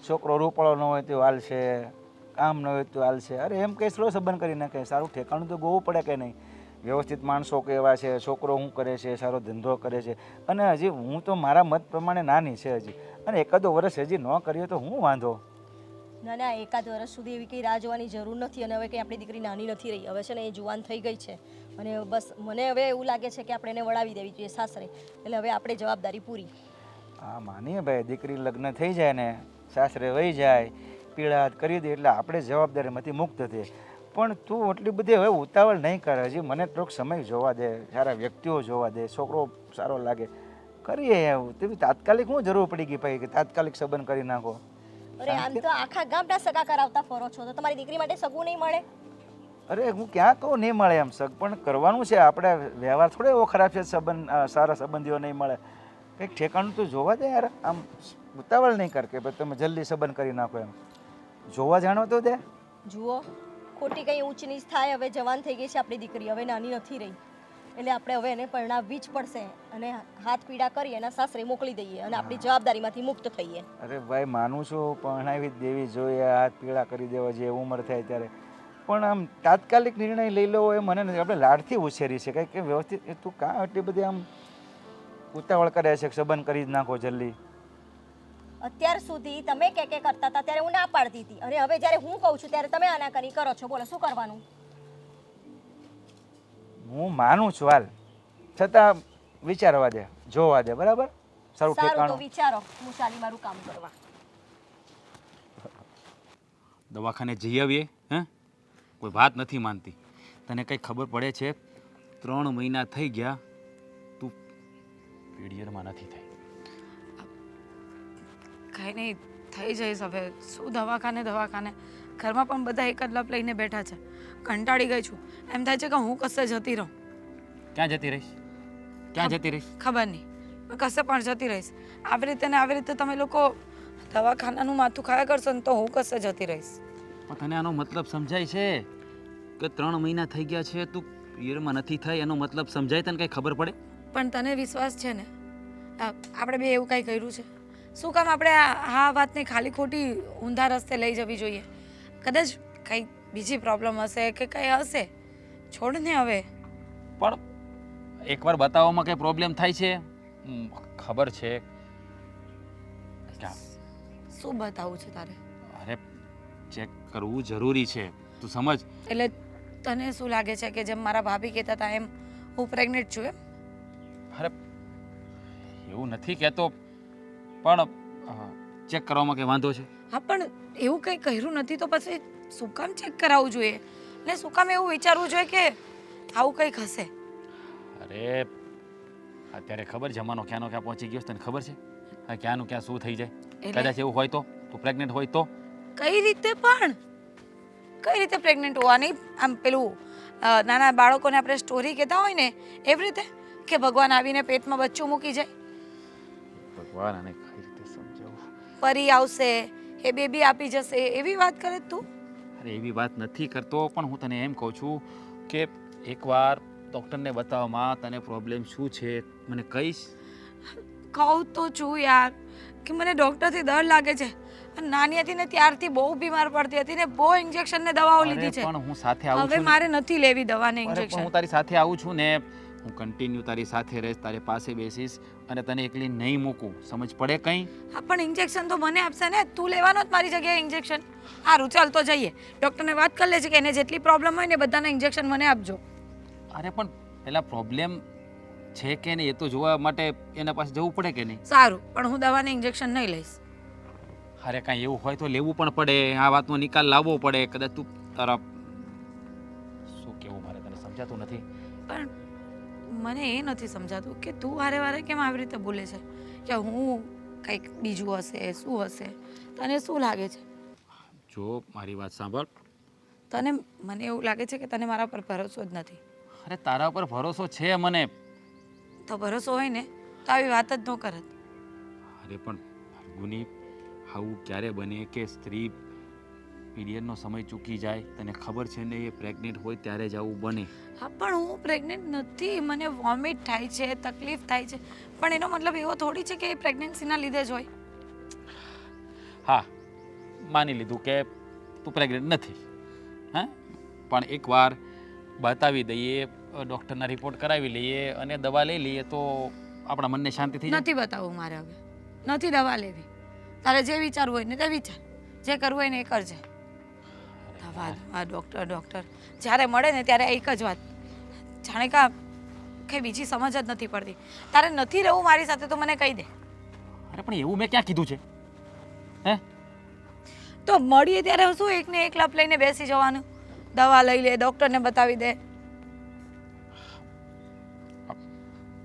છોકરો રૂપાળો ન હોય તો હાલશે, કામ ન હોય તો હાલશે. અરે એમ કંઈ સ્લો સંબંધ કરી નાખે. સારું ઠેકાણું તો ગોવું પડે કે નહીં? વ્યવસ્થિત માણસો કેવા છે, છોકરો શું કરે છે, સારો ધંધો કરે છે. અને હજી હું તો મારા મત પ્રમાણે નાની છે હજી, અને એકાદો વર્ષ હજી ન કરીએ તો હું વાંધો? ના ના, એકાદ વર્ષ સુધી એવી કંઈ રાહ જોવાની જરૂર નથી. અને હવે કંઈ આપણી દીકરી નાની નથી રહી, હવે છે ને એ જુવાન થઈ ગઈ છે. અને બસ મને હવે એવું લાગે છે કે આપણે એને વળાવી દેવી જોઈએ સાસરે. એટલે હવે આપણે જવાબદારી પૂરી. હા માનીએ ભાઈ, દીકરી લગ્ન થઈ જાય ને સાસરે વહી જાય, પીળા હાથ કરી દે એટલે આપણે જવાબદારીમાંથી મુક્ત થઈએ. પણ તું એટલી બધી હવે ઉતાવળ નહીં કરે. હજી મને થોડોક સમય જોવા દે, સારા વ્યક્તિઓ જોવા દે, છોકરો સારો લાગે કરીએ એવું. તેવી તાત્કાલિક શું જરૂર પડી ગઈ ભાઈ કે તાત્કાલિક સંબંધ કરી નાખો? અરે આમ તો આખા ગામના સગા કરાવતા ફરો છો, તો તમારી દીકરી માટે સગું નહીં મળે? અરે હું ક્યાં કહું નહીં મળે, એમ સગ પણ કરવાનું છે આપણે. વ્યવહાર થોડો એવો ખરાબ છે, સંબંધ સારા સંબંધીઓ નહીં મળે. કંઈક ઠેકાણું તો જોવા દે યાર. આમ ઉતાવળ નહીં કર કે ભાઈ તમે જલ્દી સંબંધ કરી નાખો. એમ જોવા જાણો તો દે. જુઓ, ખોટી કંઈ ઊંચ નીચ થાય. હવે જવાન થઈ ગઈ છે આપણી દીકરી, હવે નાની નથી રહી. એટલે આપણે હવે એને પરણાવવી જ પડશે અને હાથ પીડા કરી એના સાસરે મોકલી દઈએ અને આપણી જવાબદારીમાંથી મુક્ત થઈએ. અરે ભાઈ માનું છું, પરણાવી જ દેવી જોઈએ, હાથ પીળા કરી દેવા જે ઉંમર થાય ત્યારે. પણ આમ તાત્કાલિક નિર્ણય લઈ લેવો એ મને નથી. આપણે લાડથી ઉછેરી છે કંઈક વ્યવસ્થિત. તું કાં એટલી બધી આમ ઉતાવળ કરે છે, સંબંધ કરી જ નાખો જલ્દી. અત્યાર સુધી તમે કે કરતા હતા ત્યારે હું ના પાડતી હતી, અને હવે જ્યારે હું કહું છું ત્યારે તમે આનાકાની કરો છો. બોલો શું કરવાનું? હું માનું છું હાલ, છતાં વિચારવા દે, જોવા દે, બરાબર? સારું સારું તો ઠેકાણું. વિચારો, હું ચાલી મારું કામ કરવા. દવાખાને જઈ આવીએ. હે, કોઈ વાત નથી માનતી. તને કંઈ ખબર પડે છે? 3 મહિના થઈ ગયા, તું પીરિયડમાં નથી થઈ. કાંઈ નહીં, થઈ જઈશ. હવે શું દવાખાને ઘરમાં પણ બધા એક જ લપ લઈને બેઠા છે. કંટાળી ગઈ છું. એમ થાય છે કે હું કશે જતી રહું. ક્યાં જતી રહીશ? ક્યાં જતી રહીશ? ખબર નહીં, હું કશે પણ જતી રહીશ. આવી રીતે ને આવી રીતે તમે લોકો દવાખાનાનું માથું ખાયા કરશો ને તો હું કશે જતી રહીશ. પણ તને આનો મતલબ સમજાય છે કે 3 મહિના થઈ ગયા છે, તું પિરિયડમાં નથી થઈ, એનો મતલબ સમજાય? તને કંઈ ખબર પડે? પણ તને વિશ્વાસ છે ને આપણે બે એવું કાંઈ કર્યું છે? શું કામ આપણે આ વાતને ખાલી ખોટી ઊંધા રસ્તે લઈ જવી જોઈએ? કદાચ કંઈ બીજી પ્રોબ્લેમ હશે કે કંઈ હશે, છોડ ને હવે. પણ એકવાર બતાવવામાં કંઈ પ્રોબ્લેમ થાય છે? ખબર છે ક્યાં? શું બતાવવું છે તારે? અરે ચેક કરવું જરૂરી છે, તું સમજ. એટલે તને શું લાગે છે કે જેમ મારા ભાભી કહેતા હતા એમ હું પ્રેગ્નેન્ટ છું એમ? અરે એવું નથી કહેતો, પણ ચેક કરવામાં કંઈ વાંધો છે? હા, પણ એવું કંઈ કર્યું નથી તો પછી શું કામ ચેક કરાવવું જોઈએ ને શું કામ એવું વિચારવું જોઈએ કે આવું કંઈક હશે? અરે અત્યારે ખબર જમાનો ક્યાંનો ક્યાં પહોંચી ગયો છે, તને ખબર છે? હા, ક્યાંનું ક્યાં શું થઈ જાય. એટલે? કદાચ એવું હોય તો તું પ્રેગ્નેન્ટ હોય તો? કઈ રીતે પણ કઈ રીતે પ્રેગ્નેન્ટ હોવાની? આમ પેલું નાના બાળકોને આપણે સ્ટોરી કહેતા હોય ને એવી રીતે કે ભગવાન આવીને પેટમાં બચ્ચું મૂકી જાય, ભગવાન આને કઈ રીતે સમજાવું? પરી આવશે એ બેબી આપી જશે એવી વાત કરે તું? અરે એવી વાત નથી કરતો, પણ હું તને એમ કહું છું કે એકવાર ડૉક્ટરને બતાવવામાં તને પ્રોબ્લેમ શું છે મને કહીશ. કહું તો છું યાર કે મને ડૉક્ટરથી ડર લાગે છે. નાની હતી ને ત્યારથી બહુ બીમાર પડતી હતી ને બહુ ઇન્જેક્શન ને દવાઓ અરે લીધી છે. પણ હું સાથે આવું હવે છું ને. મારે નથી લેવી દવા ને અરે પણ ઇન્જેક્શન. હું તારી સાથે આવું છું ને, હું કન્ટિન્યુ તારી સાથે રહીશ, તારી પાસે બેસીશ અને તને એકલી નહીં મૂકું. સમજ પડે કંઈ? હા, પણ ઇન્જેક્શન તો મને આપશે ને, તું લેવાનો જ મારી જગ્યાએ ઇન્જેક્શન. સારું ચાલ તો જઈએ, ડૉક્ટરને વાત કરી લેજે કે એને જેટલી પ્રોબ્લેમ હોય ને બધાના ઇન્જેક્શન મને આપજો. અરે પણ પેલા પ્રોબ્લેમ છે કે નહીં એ તો જોવા માટે એના પાસે જવું પડે કે નહીં? સારું, પણ હું દવાને ઇન્જેક્શન નહીં લઈશ. અરે કાંઈ એવું હોય તો લેવું પણ પડે, આ વાતનો નિકાલ લાવવો પડે. કદાચ તું તારા શું કેવું મારે તને સમજાતું નથી. પણ મને એ નથી સમજાતું કે તું વારે વારે કેમ આવી રીતે બોલે છે કે હું કંઈક બીજું હશે, શું હશે? તને શું લાગે છે? જો મારી વાત સાંભળ. તને મને એવું લાગે છે કે તને મારા પર ભરોસો જ નથી. અરે તારા પર ભરોસો છે મને. તો ભરોસો હોય ને તો આવી વાત જ ન કરત. અરે પણ ફાલ્ગુની, આવું ક્યારે બને કે સ્ત્રી પીરિયડનો સમય ચૂકી જાય? તને ખબર છે ને એ પ્રેગ્નેન્ટ હોય ત્યારે જ આવું બને. હા, પણ હું પ્રેગ્નેન્ટ નથી, મને વોમિટ થાય છે, તકલીફ થાય છે, પણ એનો મતલબ એવો થોડી છે કે એ પ્રેગ્નન્સીના લીધે જ હોય. હા, માની લીધું કે તું પ્રેગ્નેન્ટ નથી, હા, પણ એકવાર બતાવી દઈએ, ડૉક્ટરના રિપોર્ટ કરાવી લઈએ અને દવા લઈ લઈએ તો આપણા મનને શાંતિ થઈ જાય. નથી બતાવવું મારે હવે, નથી દવા લેવી. તારે જે વિચારવું હોય ને તે વિચાર, જે કરવું હોય ને એ કરજે. દવા ડૉક્ટર જ્યારે મળે ને ત્યારે એક જ વાત, જાણે કા કંઈ બીજી સમજ જ નથી પડતી. તારે નથી રહેવું મારી સાથે તો મને કહી દે. અરે પણ એવું મેં ક્યાં કીધું છે? હે, તો મળીએ ત્યારે શું એકને એક લપ લઈને બેસી જવાનું, દવા લઈ લે, ડૉક્ટરને બતાવી દે.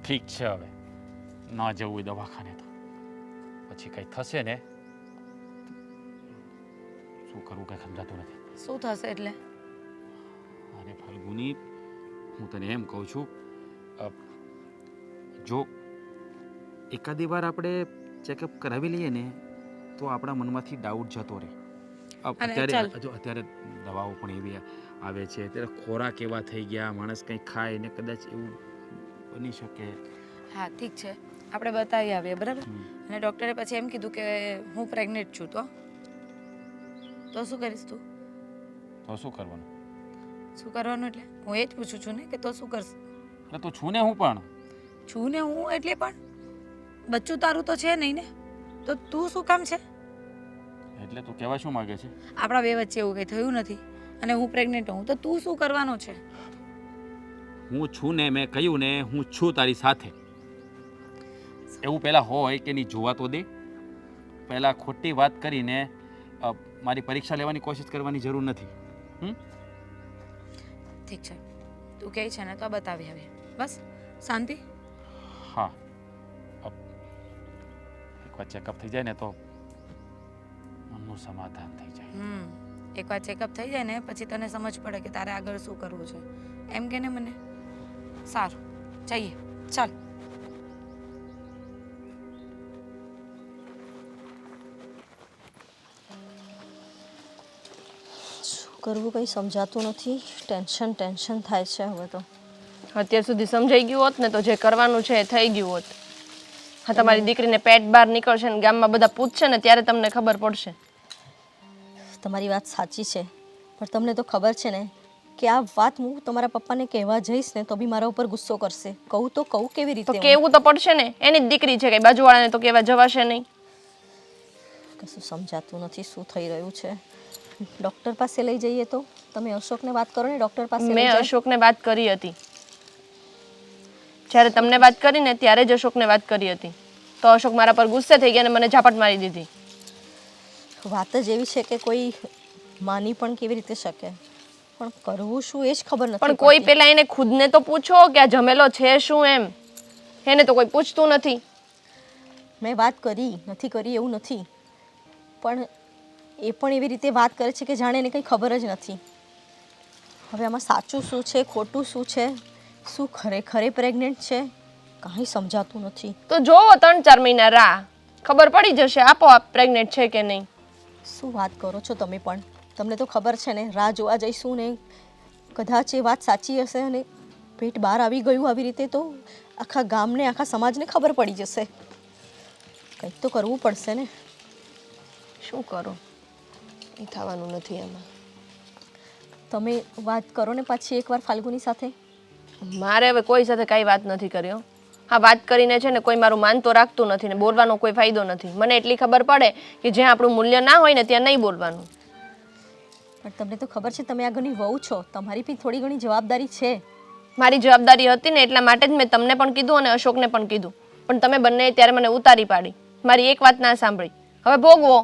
ઠીક છે, હવે ના જવું હોય દવાખાને તો પછી કંઈ થશે ને શું કરવું કંઈ સમજાતું નથી. શું થશે એટલે? અરે ફાલ્ગુની, હું તને એમ કહું છું, જો એકાદી વાર આપણે ચેકઅપ કરાવી લઈએ ને તો આપણા મનમાંથી ડાઉટ જતો રહે. અત્યારે દવાઓ પણ એવી આવે છે, અત્યારે ખોરાક એવા થઈ ગયા, માણસ કંઈ ખાય ને કદાચ એવું બની શકે. હા, ઠીક છે, આપણે બતાવી આવીએ, બરાબર? અને ડૉક્ટરે પછી એમ કીધું કે હું પ્રેગ્નેન્ટ છું, તો શું કરીશ તું? તો શું કરવાનું? શું કરવાનું એટલે હું એ જ પૂછું છું ને કે તો શું કરશે? એટલે તો છું ને હું પણ. છું ને હું એટલે પણ બચ્ચું તારું તો છે નહીં ને, તો તું શું કામ છે? એટલે તું કહેવા શું માંગે છે? આપણા બે વચ્ચે એવું કંઈ થયું નથી અને હું પ્રેગ્નેન્ટ હોઉં તો તું શું કરવાનો છે? હું છું ને, મેં કહ્યું ને હું છું તારી સાથે. એવું પહેલાં હોય કે નહીં જોવા તો દે. પહેલાં ખોટી વાત કરીને મારી પરીક્ષા લેવાની કોશિશ કરવાની જરૂર નથી. ઠીક છે, તું કહે છે ને તો બતાવી આવે, બસ શાંતિ. હા, એકવાર ચેકઅપ થઈ જાય ને તો મનનું સમાધાન થઈ જાય. એકવાર ચેકઅપ થઈ જાય ને પછી તને સમજ પડે કે તારે આગળ શું કરવું છે, એમ કે ને મને. સારું, જઈએ, ચાલ. શું કરવું કંઈ સમજાતું નથી, ટેન્શન થાય છે હવે તો. અત્યાર સુધી સમજાઈ ગયું હોત ને તો જે કરવાનું છે એ થઈ ગયું હોત. હા તમારી દીકરીને પેટ બહાર નીકળશે ને ગામમાં બધા પૂછશે ને ત્યારે તમને ખબર પડશે. તમારી વાત સાચી છે, પણ તમને તો ખબર છે ને કે આ વાત હું તમારા પપ્પાને કહેવા જઈશ ને તો બી મારા ઉપર ગુસ્સો કરશે. કહું તો કહું કેવી રીતે તો હું? કેવું તો પડશે ને, એની જ દીકરી છે, કઈ બાજુવાળાને તો કહેવા જવાશે નહીં. કશું સમજાતું નથી શું થઈ રહ્યું છે. ડૉક્ટર પાસે લઈ જઈએ તો તમે અશોકને વાત કરો ને, ડૉક્ટર પાસે લઈ મેં જાય. અશોકને વાત કરી હતી. જ્યારે તમને વાત કરીને ત્યારે જ અશોકને વાત કરી હતી. તો અશોક મારા પર ગુસ્સે થઈ ગયા અને મને ઝાપટ મારી દીધી. વાત જ એવી છે કે કોઈ માની પણ કેવી રીતે શકે, પણ કરવું શું એ જ ખબર નથી પણ કોઈ પડતી. પેલા એને ખુદને તો પૂછો કે આ જમેલો છે શું એમ. એને તો કોઈ પૂછતું નથી. મેં વાત કરી નથી કરી એવું નથી, પણ એ પણ એવી રીતે વાત કરે છે કે જાણે એને કંઈ ખબર જ નથી. હવે આમાં સાચું શું છે ખોટું શું છે, શું ખરેખર પ્રેગ્નેન્ટ છે, કાંઈ સમજાતું નથી. તો જોવો 3-4 મહિના રાહ, ખબર પડી જશે આપોઆપ પ્રેગ્નેન્ટ છે કે નહીં. શું વાત કરો છો તમે પણ? તમને તો ખબર છે ને રાહ જોવા જઈશું ને કદાચ એ વાત સાચી હશે અને પેટ બહાર આવી ગયું આવી રીતે તો આખા ગામને આખા સમાજને ખબર પડી જશે. કંઈક તો કરવું પડશે ને. શું કરો, એ થવાનું નથી આમાં. તમે વાત કરો ને પાછી એકવાર ફાલ્ગુની સાથે. મારે હવે કોઈ સાથે કાંઈ વાત નથી કરી હો. હા વાત કરીને છે ને કોઈ મારું માન તો રાખતું નથી ને બોલવાનો કોઈ ફાયદો નથી. મને એટલી ખબર પડે કે જ્યાં આપણું મૂલ્ય ના હોય ને ત્યાં નહીં બોલવાનું. પણ તમને તો ખબર છે તમે આ ઘણી વહુ છો, તમારી બી થોડી ઘણી જવાબદારી છે. મારી જવાબદારી હતી ને એટલા માટે જ મેં તમને પણ કીધું અને અશોકને પણ કીધું, પણ તમે બંને ત્યારે મને ઉતારી પાડી. મારી એક વાત ના સાંભળી. હવે ભોગવો.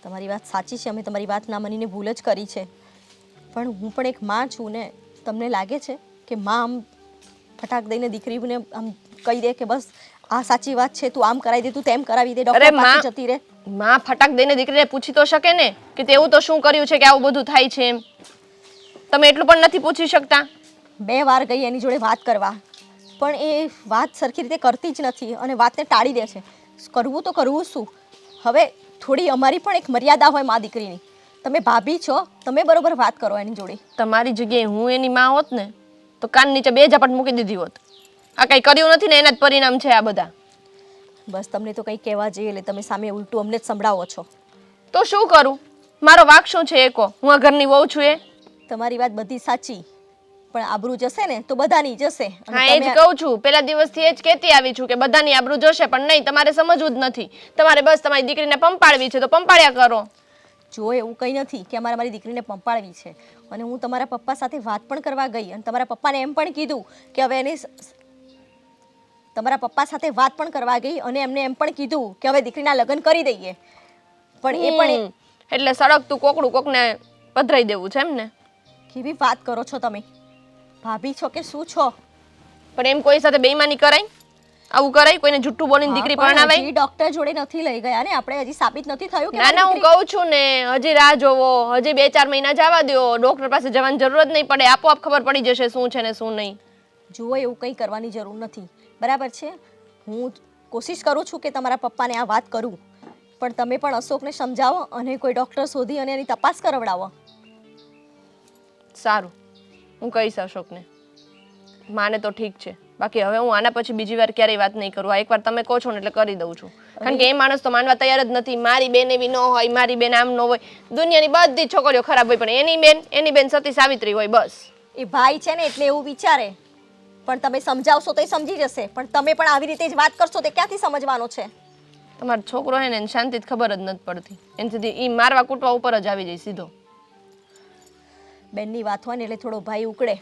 તમારી વાત સાચી છે, અમે તમારી વાત ના માનીને ભૂલ જ કરી છે, પણ હું પણ એક માં છું ને. તમને લાગે છે કે માં આમ ફટાક દઈને દીકરીને આમ કહી દે કે બસ આ સાચી વાત છે, તું આમ કરાવી દે, તું તેમ કરાવી દે, અરે ડૉક્ટર માં, પાસે જતી રહે? માં ફટાક દઈને દીકરીને પૂછી તો શકે ને કે તેવું તો શું કર્યું છે કે આવું બધું થાય છે એમ. તમે એટલું પણ નથી પૂછી શકતા? 2 વાર ગઈ એની જોડે વાત કરવા, પણ એ વાત સરખી રીતે કરતી જ નથી અને વાતને ટાળી દે છે. કરવું તો કરવું શું? હવે થોડી અમારી પણ એક મર્યાદા હોય મા દીકરીની. તમે ભાભી છો, તમે બરોબર વાત કરો એની જોડે. તમારી જગ્યાએ હું એની માં હોત ને તો કાન નીચે 2 ઝાપટ મૂકી દીધી હોત. આ કઈ કર્યું નથી ને એના જ પરિણામ છે આ બધા. બસ તમને તો કંઈ કહેવા જઈએ એટલે તમે સામે ઉલટું અમને જ સંભળાવો છો. તો શું કરું? મારો વાંક શું છે એ કહો. હું આ ઘરની વહુ છું એ. તમારી વાત બધી સાચી, પણ આબરૂ જશે ને તો બધાની જશે. અને હા એ જ તમે કહું છું. પેલા દિવસથી એ જ કહેતી આવી છું કે બધાની આબરૂ જશે, પણ નહીં, તમારે સમજવું જ નથી. તમારે બસ તમારી દીકરીને પંપાડવી છે તો પંપાડ્યા કરો. જો એવું કંઈ નથી કે અમારે મારી દીકરીને પંપાળવી છે, અને હું તમારા પપ્પા સાથે વાત પણ કરવા ગઈ અને તમારા પપ્પાને એમ પણ કીધું કે હવે એને તમારા પપ્પા સાથે વાત પણ કરવા ગઈ અને એમને એમ પણ કીધું કે હવે દીકરીના લગ્ન કરી દઈએ, પણ એ પણ એટલે સળગતું કોકડું કોકને પધરાઈ દેવું છે એમ ને? કેવી વાત કરો છો તમે? ભાભી છો કે શું છો? પણ એમ કોઈ સાથે બેઈમાની કરાય? આવું કરાય? કોઈને જુઠ્ઠું બોલીને દીકરી પરણાવાય? હજી ડોક્ટર જોડે નથી લઈ ગયા ને આપણે, હજી સાબિત નથી થયું કે ના ના, હું કહું છું ને, હજી રાહ જોવો, હજી 2-4 મહિના જવા દો. ડોક્ટર પાસે જવાની જરૂર જ નહીં પડે, આપોઆપ ખબર પડી જશે શું છે ને શું નહીં. જુઓ એવું કંઈ કરવાની જરૂર નથી, બરાબર છે? હું કોશિશ કરું છું કે તમારા પપ્પાને આ વાત કરું, પણ તમે પણ અશોકને સમજાવો અને કોઈ ડૉક્ટર શોધી અને એની તપાસ કરાવડાવો. સારું, હું કહીશ અશોકને. માને તો ઠીક છે, બાકી હવે હું આના પછી બીજી વાર ક્યારેય વાત નહીં કરું. આ એકવાર તમે કહો છો ને એટલે કરી દઉં છું. કારણ કે એ માણસ તો માનવા તૈયાર જ નથી. મારી બેન એવી ન હોય, મારી બેન આમ ન હોય. દુનિયાની બધી છોકરીઓ ખરાબ હોય, પણ એની બેન સતી સાવિત્રી હોય બસ. એ ભાઈ છે ને એટલે એવું વિચારે, પણ તમે સમજાવશો તો એ સમજી જશે, પણ તમે પણ આવી રીતે જ વાત કરશો તો ક્યાંથી સમજવાનો છે? તમારો છોકરો હે ને એને શાંતિથી ખબર જ નથી પડતી. એને સીધી ઈ મારવા કૂટવા ઉપર જ આવી જાય સીધો. બેનની વાત હોય ને એટલે થોડો ભાઈ ઉકળે,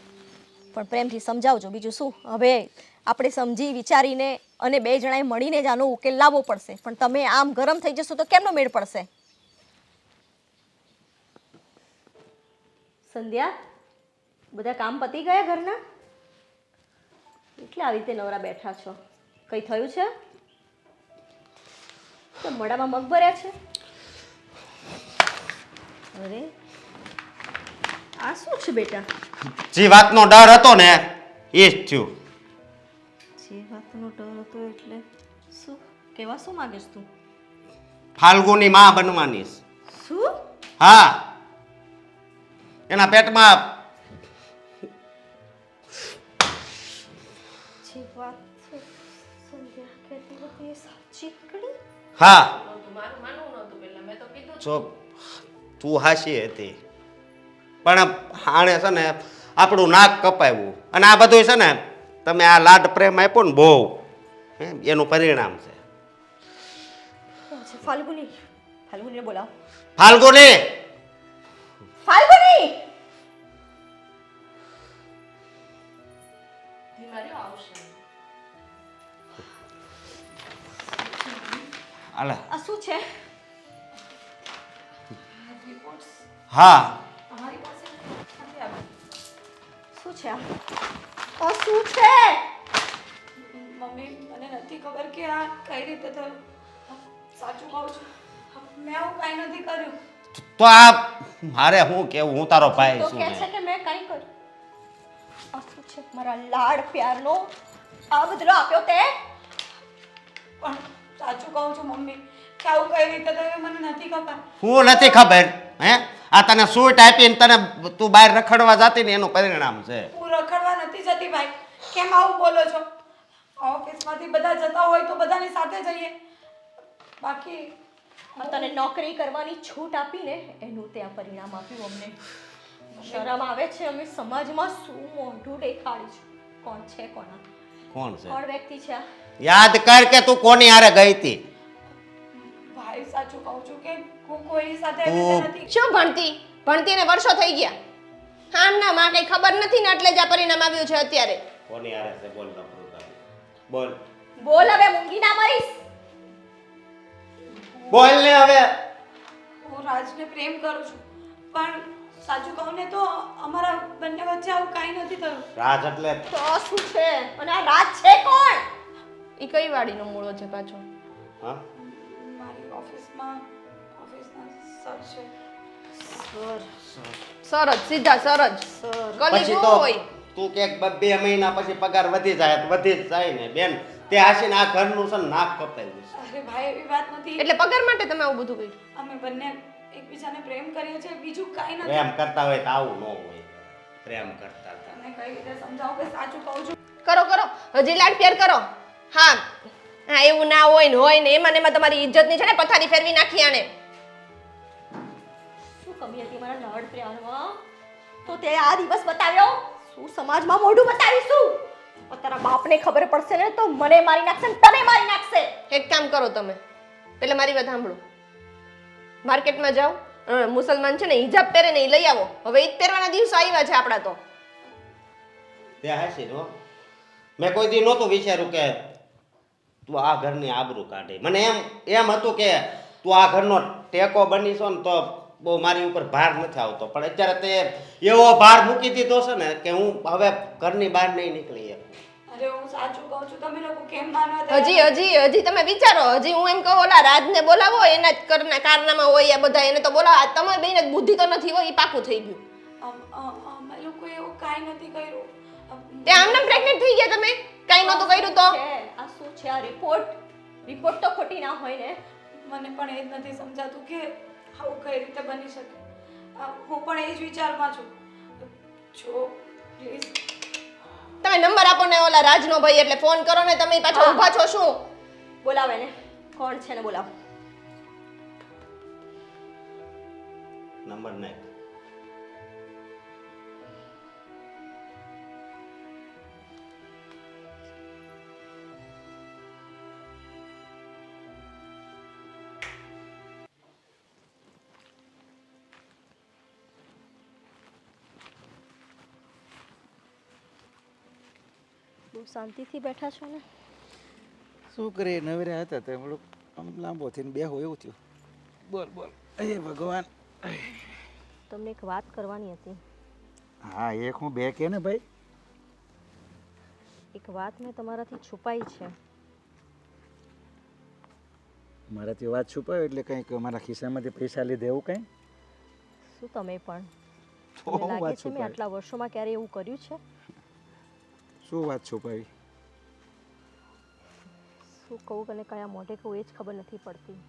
પણ પ્રેમથી સમજાવજો. બીજું શું, હવે આપણે સમજી વિચારીને અને 2 જણાએ મળીને જ આનો ઉકેલ લાવવો પડશે, પણ તમે આમ ગરમ થઈ જશો તો કેમનો મેળ પડશે? સંધ્યા, બધા કામ પતી ગયા ઘરના? એટલે આવી રીતે નવરા બેઠા છો? કંઈ થયું છે? તો મોઢામાં મગ ભર્યા છે? અરે આ શું છે બેટા? જે વાતનો ડર હતો ને એ જ થયું. જે વાતનો ડર હતો એટલે શું કહેવા શું માંગેશ તું? ફાલ્ગુની માં બનવાની. શું? હા, એના પેટમાં જે વાત છે સંધ્યા હા મારું માનવું નહોતું પહેલા મેં તો કીધું જો તું હાસી હતી પણ આણે છે ને આપણું નાક કપાવ્યું અને આ બધું છે ને તમે આ લાડ પ્રેમ આપ્યો ને બહુ એનું પરિણામ છે. ફાલ્ગુની ફાલ્ગુનીને બોલાવો. ફાલ્ગુની ફાલ્ગુની બીમારીઓ આવશે. હાલે આ શું છે? હા તમારી પાસે નથી આવી. શું છે આ શું છે? મમ્મી મને નથી ખબર કે આ કઈ રીતે થયું. સાચું કહું છું, મેં આવું કાંઈ નથી કર્યું. તો આ મારે શું કેવું, હું તારો ભાઈ તો છું કહે ને. છે કે મેં કંઈ કર્યું. આ શું છે? મારા લાડ પ્યારનો આ બદલો આપ્યો તે? પણ સાચું કહું છું મમ્મી કે આવું કઈ રીતે થયું મને નથી ખબર. હું નથી ખબર હે આ તને સૂટ આપીને તને તું બહાર રખડવા જતી ને એનું પરિણામ છે. હું રખડવા નથી જતી ભાઈ. કેમ આવું બોલો છો? ઓફિસમાંથી બધા જતા હોય તો બધાની સાથે જઈએ. બાકી તને નોકરી કરવાની છૂટ આપીને એનું તે આ પરિણામ આપ્યું અમને. શરમ આવે છે. અમે સમાજમાં શું મોઢું દેખાડી છે? કોણ છે? કોણ છે કોણ વ્યક્તિ છે આ? યાદ કર કે તું કોની હારે ગઈ હતી. ભાઈ સાચું કહું છું કે હું કોઈની સાથે એવી રીતે નથી. શું ભણતી ભણતીને વર્ષો થઈ ગયા. આમ ના માં કઈ ખબર નથી ને એટલે જ આ પરિણામ આવ્યું છે અત્યારે. કોની હારે છે બોલ બોલ બોલ હવે મૂંગી ના મરીશ. બોલ ને હવે. હું રાજને પ્રેમ કરું છું પણ સાચું કહું ને તો અમારા બંને વચ્ચે આવું કાંઈ નથી થયું. રાજ એટલે તો શું છે? અને આ રાજ છે કોણ? એ કઈ વાડીનો મૂળો છે પાછો? હા મારી ઓફિસના સર છે. સરજ સીધા સરજ કલી પછી જો તો હોય. તું કે 2 મહિના પછી પગાર વધી જાય તો વધી જ જાય ને બેન. તે હાસીને આ ઘરનું છે ને નાક કપાયું છે. અરે ભાઈ એવી વાત નથી. એટલે પગાર માટે તમે આવું બધું કર્યું? અમે બંને એકબીજાને પ્રેમ કરીએ છીએ બીજું કાંઈ નથી. પ્રેમ કરતા હોય તો આવું ન હોય. પ્રેમ કરતા હતા. તમને કઈ રીતે સમજાવું કે સાચું કહું છું. કરો કરો હજી લાડ પ્યાર કરો. હા હા એવું ના હોય ને એમાં ને એમાં તમારી ઇજ્જતની છે ને પથારી ફેરવી નાખી આને. શું કમી હતી મારા લાડ પ્યારમાં? તો તે આ દિવસ બતાવ્યો? શું સમાજમાં મોઢું બતાવીશું? તારા બાપને ખબર પડશે ને તો મને મારી નાખશે ને તને મારી નાખશે. એક કામ કરો તમે પેલા મારી વાત સાંભળો. માર્કેટમાં જાઓ મુસલમાન છે ને હિજાબ પહેરે ને એ લઈ આવો. હવે ઈદ પહેરવાના દિવસો આવ્યા છે આપણા તો. તે હાસી નો મેં કોઈ દી નહોતું વિચાર્યું કે તું આ ઘરની આબરૂ કાઢે. મને એમ હતું કે તું આ ઘરનો ટેકો બનીશો ને તો બહુ મારી ઉપર ભાર નથી આવતો. પણ અત્યારે તે એવો ભાર મૂકી દીધો છે ને કે હું હવે ઘરની બહાર નહીં નીકળી શકું. અરે હું સાચું કહું છું તમે લોકો કેમ માનવા તૈયાર? હજી તમે વિચારો. હજી હું એમ કહું ઓલા રાજને બોલાવો એના જ કારનામાં હોય આ બધા એને તો બોલાવો. તમારે બેને બુદ્ધિ તો નથી હોય એ પાકું થઈ ગયું. અમે લોકો એવું કાંઈ નથી કર્યું. તે આમને પ્રેગ્નેન્ટ થઈ ગયા તમે કાઈ નહોતું કર્યું તો. આ શું છે? આ રિપોર્ટ તો ખોટી ના હોય ને? મને પણ એ જ નથી સમજાતું કે આવું કઈ રીતે બની શકે. હું પણ એ જ વિચારમાં છું. જો પ્લીઝ તમે નંબર આપો ને ઓલા રાજનો ભાઈ એટલે ફોન કરો ને. તમે પાછા ઊભા છો શું? બોલાવે ને. કોણ છે ને બોલાવ. નંબર નાખ. બહુ શાંતિથી બેઠા છો ને? શું કરીએ, નવરા હતા તો થોડુંક આમ લાંબો થઈને બેહો એવું થયું. બોલ બોલ. એ ભગવાન. તમને એક વાત કરવાની હતી. હા એક હું બે કે ને ભાઈ. એક વાત મેં તમારાથી છુપાઈ છે. મારાથી વાત છુપાયો એટલે કંઈક મારા ખિસ્સામાંથી પૈસા લીધે એવું કંઈ? શું તમે પણ? તો તમને હું લાગે વાત છે મેં છુપાવી? આટલા વર્ષોમાં ક્યારે એવું કર્યું છે? શું વાત છુપાવી? શું કહું અને કયા મોઢે કહું એ જ ખબર નથી પડતી.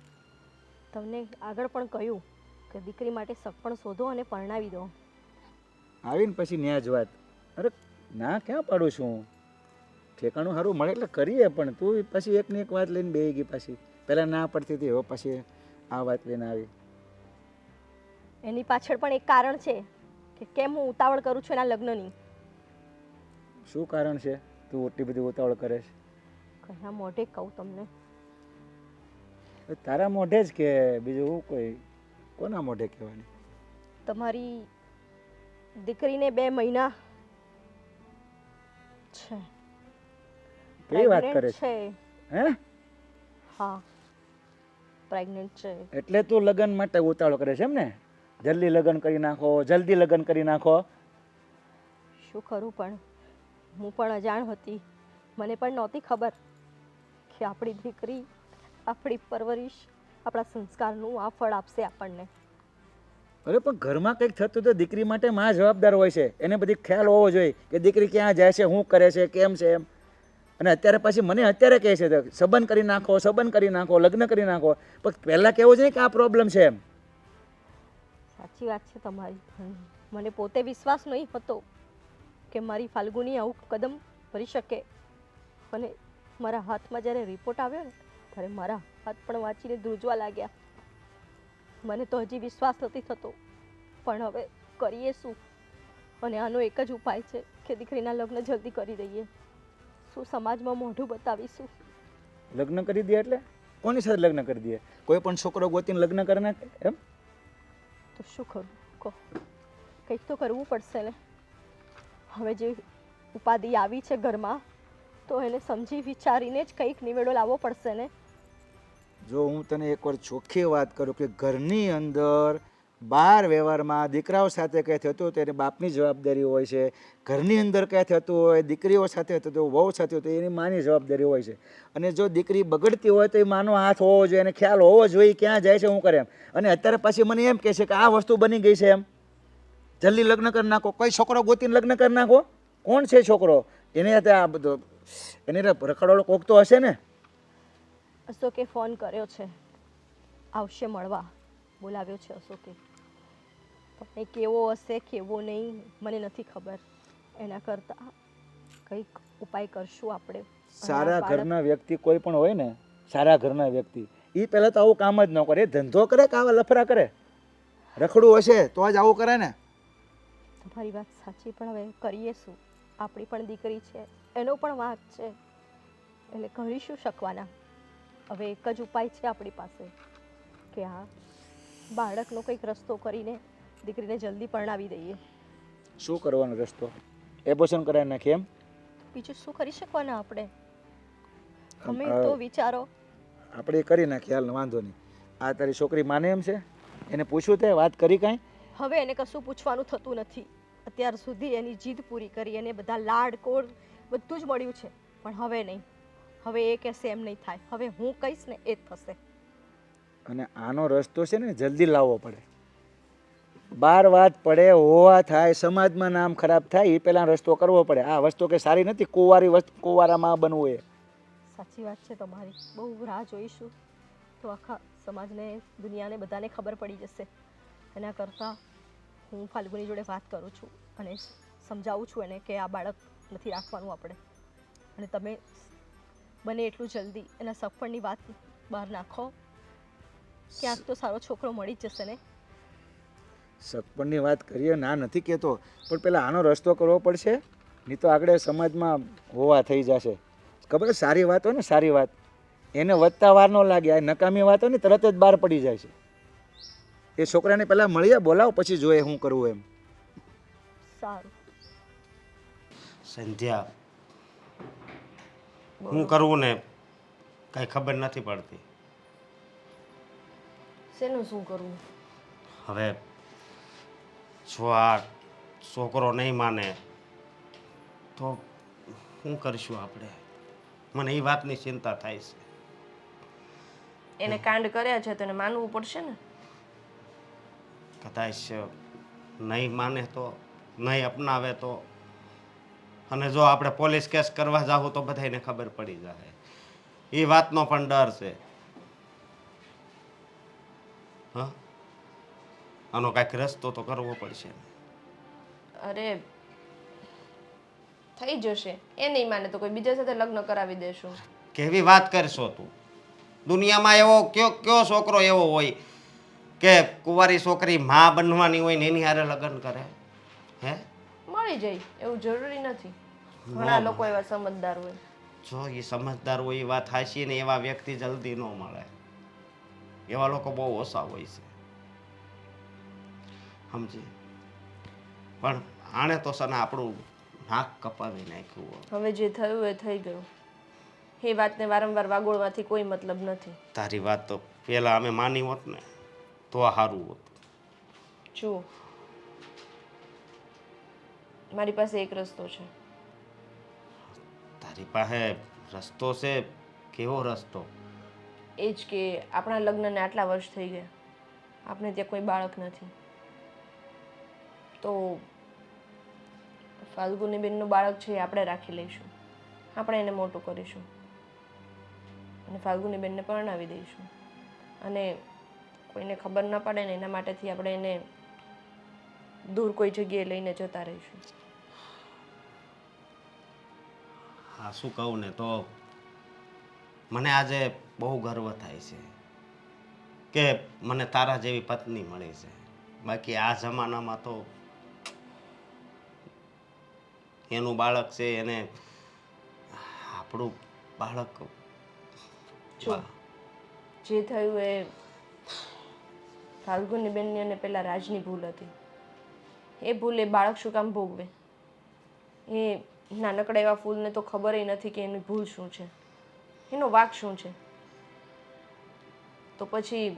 તમને આગળ પણ કહ્યું કે દીકરી માટે સગપણ શોધો અને પરણાવી દો. આવીને પછી ન્યા જ વાત. અરે ના ક્યાં પાડું છું હું. ઠેકાણું સારું મળે એટલે કરીએ પણ તું પછી એકની એક વાત લઈને બેહી ગઈ પાછી. પહેલાં ના પડતી હતી હવે પછી આ વાત લઈને આવી. એની પાછળ પણ એક કારણ છે કે કેમ હું ઉતાવળ કરું છું એના લગ્નની. શું કારણ છે તું એટલી બધી ઉતાવળ કરે છે? કયા મોઢે કહું તમને? તારા મોઢે જ કે બીજું હું કોઈ કોના મોઢે કહેવાની? તમારી દીકરીને 2 મહિના છે. કેવી વાત કરે Pregnant છે? છે. હે? હા, પ્રેગ્નન્ટ છે. એટલે તું લગ્ન માટે ઉતાવળ કરે છે એમ ને? જલ્દી લગ્ન કરી નાખો, જલ્દી લગ્ન કરી નાખો. શું કરું પણ હું પણ અજાણ હતી. મને પણ નહોતી ખબર કે આપણી દીકરી આપણી પરવરિશ આપણા સંસ્કારનું આ ફળ આપશે આપણને. અરે પણ ઘરમાં કંઈક થતું તો દીકરી માટે માં જવાબદાર હોય છે. એને બધી ખ્યાલ હોવો જોઈએ કે દીકરી ક્યાં જાય છે, શું કરે છે, કેમ છે એમ. અને અત્યારે પછી મને અત્યારે કહે છે સંબંધ કરી નાખો, સંબંધ કરી નાખો, લગ્ન કરી નાખો. પણ પહેલાં કહેવું જોઈએ કે આ પ્રોબ્લેમ છે એમ. સાચી વાત છે તમારી. મને પોતે વિશ્વાસ નહીં હતો કે મારી ફાલ્ગુની આવું કદમ ભરી શકે. અને મારા હાથમાં જ્યારે રિપોર્ટ આવ્યો ને ત્યારે મારા હાથ પણ વાંચીને ધ્રુજવા લાગ્યા. મને તો હજી વિશ્વાસ નથી થતો. પણ હવે કરીએ શું? અને આનો એક જ ઉપાય છે કે દીકરીના લગ્ન જલ્દી કરી દઈએ. શું સમાજમાં મોઢું બતાવીશું? લગ્ન કરી દે એટલે કોની સાથે લગ્ન કરી દે? કોઈ પણ છોકરો ગોતીને લગ્ન કરી નાખે એમ? તો શું કરું કહો? કંઈક તો કરવું પડશે ને. હવે જે ઉપાધિ આવી છે ઘરમાં તો એને સમજી વિચારીને જ કંઈક નિવેડો લાવવો પડશે ને. જો હું તને એકવાર ચોખ્ખી વાત કરું કે ઘરની અંદર બહાર વ્યવહારમાં દીકરાઓ સાથે કંઈ થતું હોય તો એની બાપની જવાબદારી હોય છે. ઘરની અંદર કંઈ થતું હોય, દીકરીઓ સાથે થતું હોય, વહુ સાથે હોય તો એની માની જવાબદારી હોય છે. અને જો દીકરી બગડતી હોય તો એ માનો હાથ હોવો જોઈએ, એને ખ્યાલ હોવો જોઈએ ક્યાં જાય છે, શું કરે એમ. અને અત્યારે પછી મને એમ કહે છે કે આ વસ્તુ બની ગઈ છે એમ, જલ્દી લગ્ન કરી નાખો. કોઈ છોકરો ગોતીને લગ્ન કરી નાખો. કોણ છે છોકરો? એને હાથે આ બધો એને રખડવાળો કોક તો હશે ને. અશોકે ફોન કર્યો છે, આવશે મળવા, બોલાવ્યો છે અશોકે. પણ એ કેવો હશે કેવો નહીં મને નથી ખબર. એના કરતાં કંઈક ઉપાય કરશું આપણે. સારા ઘરના વ્યક્તિ કોઈ પણ હોય ને, સારા ઘરના વ્યક્તિ એ પહેલાં તો આવું કામ જ ન કરે. એ ધંધો કરે કે આવા લફરા કરે? રખડું હશે તો જ આવું કરે ને. તમારી વાત સાચી, પણ હવે કરીએ શું? આપણી પણ દીકરી છે, એનો પણ વાંક છે, એટલે કરી શું શકવાના? હવે એક જ ઉપાય છે આપણી પાસે કે આ બાળકનો કંઈક રસ્તો કરીને દીકરીને જલ્દી પરણાવી દઈએ. શું કરવાનો રસ્તો? એબોર્શન કરાવી નાખીએ એમ? બીજું શું કરી શકવાના આપણે? ગમે તો વિચારો. આપણે કરી નાખીએ, હાલ વાંધો નહીં. આ તારી છોકરી માને એમ છે? એને પૂછ્યું તે વાત કરી કાંઈ? હવે એને કશું પૂછવાનું થતું નથી. અત્યાર સુધી એની જીદ પૂરી કરી, એને બધા લાડ કોડ બધું જ મળ્યું છે. પણ હવે નહીં. હવે એ કહેશે એમ નહીં થાય. હવે હું કહીશ ને એ જ થશે. અને આનો રસ્તો છે ને જલ્દી લાવવો પડે. બાર વાત પડે, હોવા થાય, સમાજમાં નામ ખરાબ થાય, એ પહેલાં રસ્તો કરવો પડે. આ વસ્તુ કે સારી નથી, કુંવારી વસ્તુ કુંવારામાં બનવું એ. સાચી વાત છે તમારી. બહુ રાહ જોઈશું તો આખા સમાજને, દુનિયાને, બધાને ખબર પડી જશે. એના કરતાં હું ફાલ્ગુની જોડે વાત કરું છું અને સમજાવું છું એને કે આ બાળક નથી રાખવાનું આપણે. અને તમે બને એટલું જલ્દી એના સગપણની વાત બહાર નાખો. ક્યાંક તો સારો છોકરો મળી જ જશે ને. સગપણની વાત કરીએ, ના નથી કહેતો, પણ પહેલાં આનો રસ્તો કરવો પડશે. નહીં તો આગળ સમાજમાં હોવા થઈ જશે. ખબર સારી વાત હોય ને, સારી વાત એને વધતા વાર ન લાગે. આ નકામી વાત હોય ને તરત જ બહાર પડી જાય છે. એ છોકરાને પહેલાં મળીએ, બોલાવો, પછી જોઈએ શું કરવું એમ. સારું. સંધ્યા, શું કરવું ને કાંઈ ખબર નથી પડતી. શેનું શું કરવું? હવે જો આ છોકરો નહીં માને તો શું કરીશું આપણે? મને એ વાતની ચિંતા થાય છે. એને કાંડ કર્યા છે તો એને માનવું પડશે ને. કદાચ નહીં માને તો, નહીં અપનાવે તો, અને જો આપણે પોલીસ કેસ કરવા જાવું તો બધાને ખબર પડી જાય. એ વાતનો પણ ડર છે. હા, આનો કાંઈક રસ્તો તો કરવો પડશે. અરે થઈ જશે. એ નહીં માને તો કોઈ બીજા સાથે લગ્ન કરાવી દેશું. કેવી વાત કરશો તું? દુનિયામાં એવો કયો છોકરો એવો હોય કે કુંવારી છોકરી માં બનવાની હોય ને એની હારે લગ્ન કરે? હે? મળી જાય એવું જરૂરી નથી. ઘણા લોકો એવા સમજદાર હોય. જો એ સમજદાર હોય એ વાત હાચી ને એવા વ્યક્તિ જલ્દી ન મળે. એવા લોકો બહુ ઓછા હોય છે, સમજી. પણ આણે તો સને આપણું નાક કપાવી નાખ્યું. હવે જે થયું એ થઈ ગયું. એ વાતને વારંવાર વાગોળવાથી કોઈ મતલબ નથી. તારી વાત તો પેલા અમે માની હોત ને તો સારું હોત. જુઓ, મારી પાસે એક રસ્તો છે. તારી પાસે રસ્તો છે? કેવો રસ્તો? એ જ કે આપણા લગ્નને આટલા વર્ષ થઈ ગયા, આપણે ત્યાં કોઈ બાળક નથી, તો ફાલ્ગુની બેનનું બાળક છે એ આપણે રાખી લઈશું. આપણે એને મોટું કરીશું અને ફાલ્ગુની બેનને પરણાવી દઈશું. અને કોઈને ખબર ન પડે ને એના માટેથી આપણે એને દૂર કોઈ જગ્યાએ લઈને જતા રહીશું. હા, શું કહું ને, તો મને આજે બહુ ગર્વ થાય છે કે મને તારા જેવી પત્ની મળી છે. બાકી આ જમાનામાં તો એનું બાળક છે એને આપણું બાળક. જો જે થયું એ ફાલ્ગુની બેનની અને પેલા રાજની ભૂલ હતી. એ ભૂલ એ બાળક શું કામ ભોગવે? એ નાનકડા એવા ફૂલને તો ખબર નથી કે એની ભૂલ શું છે, એનો વાંક શું છે. તો પછી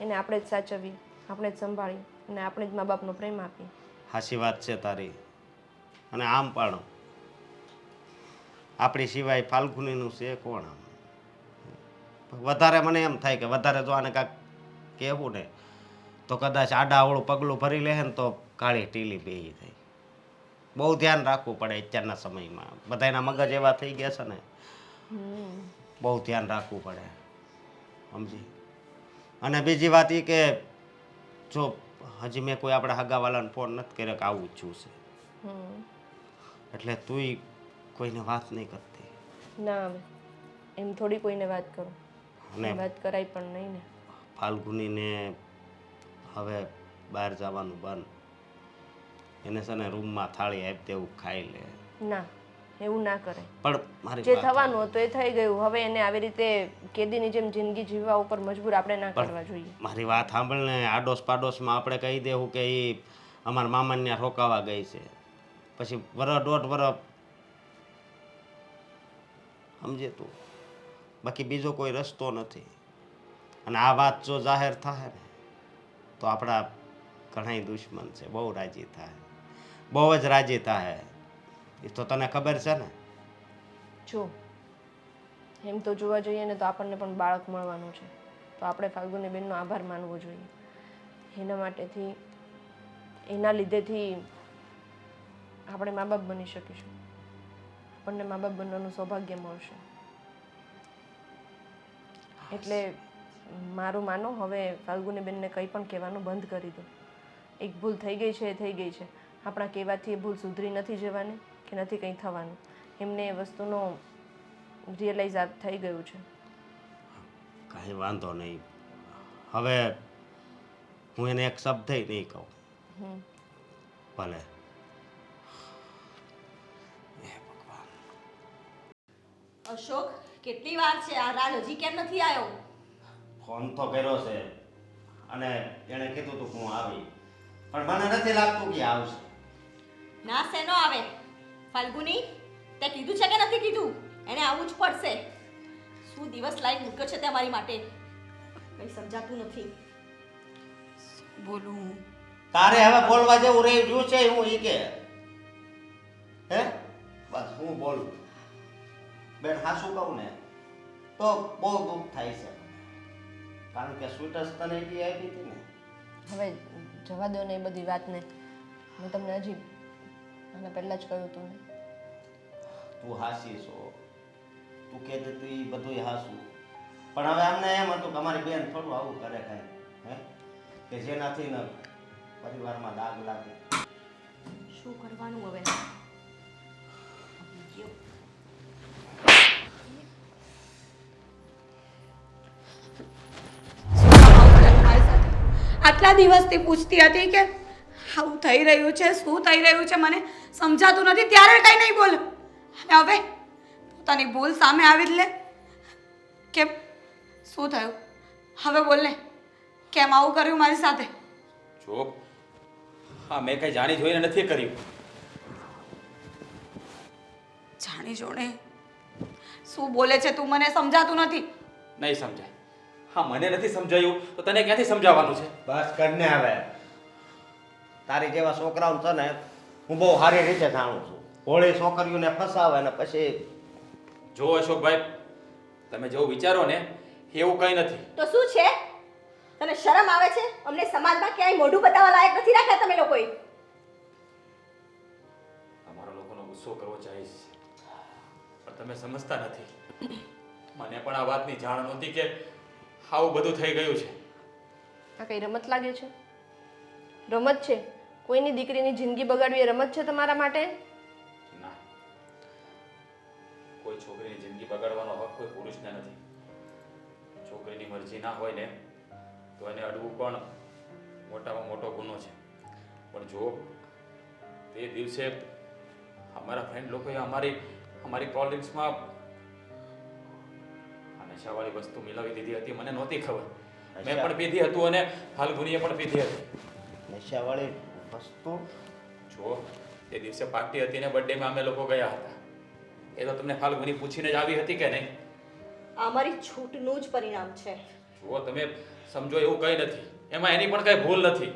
એને આપણે જ સાચવીએ, આપણે જ સંભાળીએ અને આપણે જ મા બાપનો પ્રેમ આપીએ. સાચી વાત છે તારી. અને આમ પણ આપણી સિવાય ફાલ્ગુનીનું છે કોણ? આમ વધારે મને એમ થાય કે વધારે જો આને કાંઈક કહેવું ને તો કદાચ આડાવળું પગલું ભરી લે ને તો કાળી ટીલી બેહી જાય. બહુ ધ્યાન રાખવું પડે અત્યારના સમયમાં. બધાના મગજ એવા થઈ ગયા છે ને, બહુ ધ્યાન રાખવું પડે, સમજી. અને બીજી વાત એ કે જો હજી મેં કોઈ આપણા હગાવાલાને ફોન નથી કર્યો કે આવું જ છું છે, એટલે તુંય કોઈને વાત નહીં કરતી. ના, હવે એમ થોડી કોઈને વાત કરું. અને વાત કરાય પણ નહીં ને. ફાલ્ગુનીને હવે બહાર જવાનું બંધ. એને છે ને રૂમમાં થાળી આપી દેવું, ખાઈ લે. ના, એવું ના કરે. પણ મારી જે વાત થવાનું હતું એ થઈ ગયું. હવે એને આવી રીતે કેદીની જેમ જિંદગી જીવવા ઉપર મજબૂર આપણે ના કરવા જોઈએ. મારી વાત સાંભળ ને, આડોશ પાડોશમાં આપણે કહી દેવું કે એ અમારા મામાને ત્યાં રોકાવા ગઈ છે, પછી દોઢ વરસ, સમજે તું. બાકી બીજો કોઈ રસ્તો નથી. અને આ વાત જો જાહેર થાય ને તો આપણા ઘણા દુશ્મન છે, બહુ રાજી થાય, બહુ જ રાજી થાય. એ તો તને ખબર છે ને. જો એમ તો જોવા જઈએ ને તો આપણને પણ બાળક મળવાનું છે, તો આપણે ફાલ્ગુની બેનનો આભાર માનવો જોઈએ. એના માટેથી, એના લીધેથી આપણે મા બાપ બની શકીશું, આપણને મા બાપ બનવાનું સૌભાગ્ય મળશે. એટલે મારું માનો, હવે ફાલ્ગુની બેનને કંઈ પણ કહેવાનું બંધ કરી દો. એક ભૂલ થઈ ગઈ છે એ થઈ ગઈ છે. આપણા કહેવાથી એ ભૂલ સુધરી નથી જવાની કે નથી કંઈ થવાનું. એમને એ વસ્તુનો રિયલાઇઝ થઈ ગયું છે. કાંઈ વાંધો નહીં. હવે હું એને એક શબ્દ નહીં કહું. ભલે. અશોક, કેટલી વાર છે? આ રાજ હજી કેમ નથી આવ્યો? ફોન તો કર્યો છે અને એણે કીધું તું હું આવી, પણ મને નથી લાગતું કે આવશે. ના, શેનો આવે? ફાલ્ગુની, તે કીધું છે કે નથી કીધું? એને આવવું જ પડશે. શું દિવસ લાઈન મૂક્યો છે તે મારી માટે, કંઈ સમજાતું નથી. બોલું તારે હવે બોલવા જેવું રહી ગયું છે હું ઈ કે? હે? બસ હું બોલું. બેન, હા શું કહું ને તો બહુ દુઃખ થાય છે, કારણ કે સ્વીટસ તને એટલી આપી હતી ને. હવે જવા દો ને એ બધી વાતને. મેં તમને હજી આના પહેલાં જ કહ્યું હતું ને. તું હાસી છો, તું કહેતી તું એ બધું હાસું, પણ હવે અમને એમ હતું કે અમારી બેન થોડું આવું કરે કાંઈ, હે, કે જેનાથી ને પરિવારમાં દાગ લાગે. શું કરવાનું હવે? શું કામ આવું થયું મારી સાથે? આટલા દિવસથી પૂછતી હતી કે આવું થઈ રહ્યું છે, શું થઈ રહ્યું છે, મને સમજાતું નથી, ત્યારે કંઈ નહીં બોલ. અને હવે પોતાની ભૂલ સામે આવી જ લે. કેમ, શું થયું? હવે બોલ ને, કેમ આવું કર્યું મારી સાથે? જો હા, મેં કંઈ જાણી જોઈને નથી કર્યું. જાણી જોણે શું બોલે છે તું? મને સમજાતું નથી. નહીં સમજાય. હા, મને નથી સમજાયું તો તને ક્યાંથી સમજાવવાનું છે? બસ કરને હવે. તારી જેવા છોકરાઓ છે ને હું બહુ સારી રીતે જાણું છું. ભોળી છોકરીઓને ફસાવે ને પછી જો અશોકભાઈ, તમે જેવું વિચારો ને એવું કંઈ નથી. તો શું છે? તને શરમ આવે છે? અમને સમાજમાં ક્યાંય મોઢું બતાવવા લાયક નથી રાખ્યા તમે લોકોએ. તમારા લોકોનો ગુસ્સો કરવો ચાહીશ, પણ તમે સમજતા નથી. મને પણ આ વાતની જાણ નહોતી કે આવું બધું થઈ ગયું છે. આ કઈ રમત લાગે છે? રમત છે? કોઈની દીકરીની જિંદગી બગાડવી એ રમત છે તમારા માટે? ના, કોઈ છોકરીની જિંદગી બગાડવાનો હક કોઈ પુરુષને નથી. છોકરીની મરજી ના હોય ને તો એને અડવું પણ મોટામાં મોટો ગુનો છે. પણ જો તે દિવસે અમારા ફ્રેન્ડ લોકોએ અમારી કોલ્ડ ડ્રિંક્સમાં આ નશાવાળી વસ્તુ મિલાવી દીધી હતી. મને નહોતી ખબર. મેં પણ પીધી હતું અને ફાલ્ગુનીએ પણ પીધી હતી. નશાવાળી વસ્તુ? જો તે દિવસે પાર્ટી હતી ને બર્થડેમાં અમે લોકો ગયા હતા. એ તો તમને ફાલ્ગુની પૂછીને જ આવી હતી કે નહીં? આ અમારી છૂટનું જ પરિણામ છે. જુઓ, તમે સમજો એવું કંઈ નથી. એમાં એની પણ કંઈ ભૂલ નથી.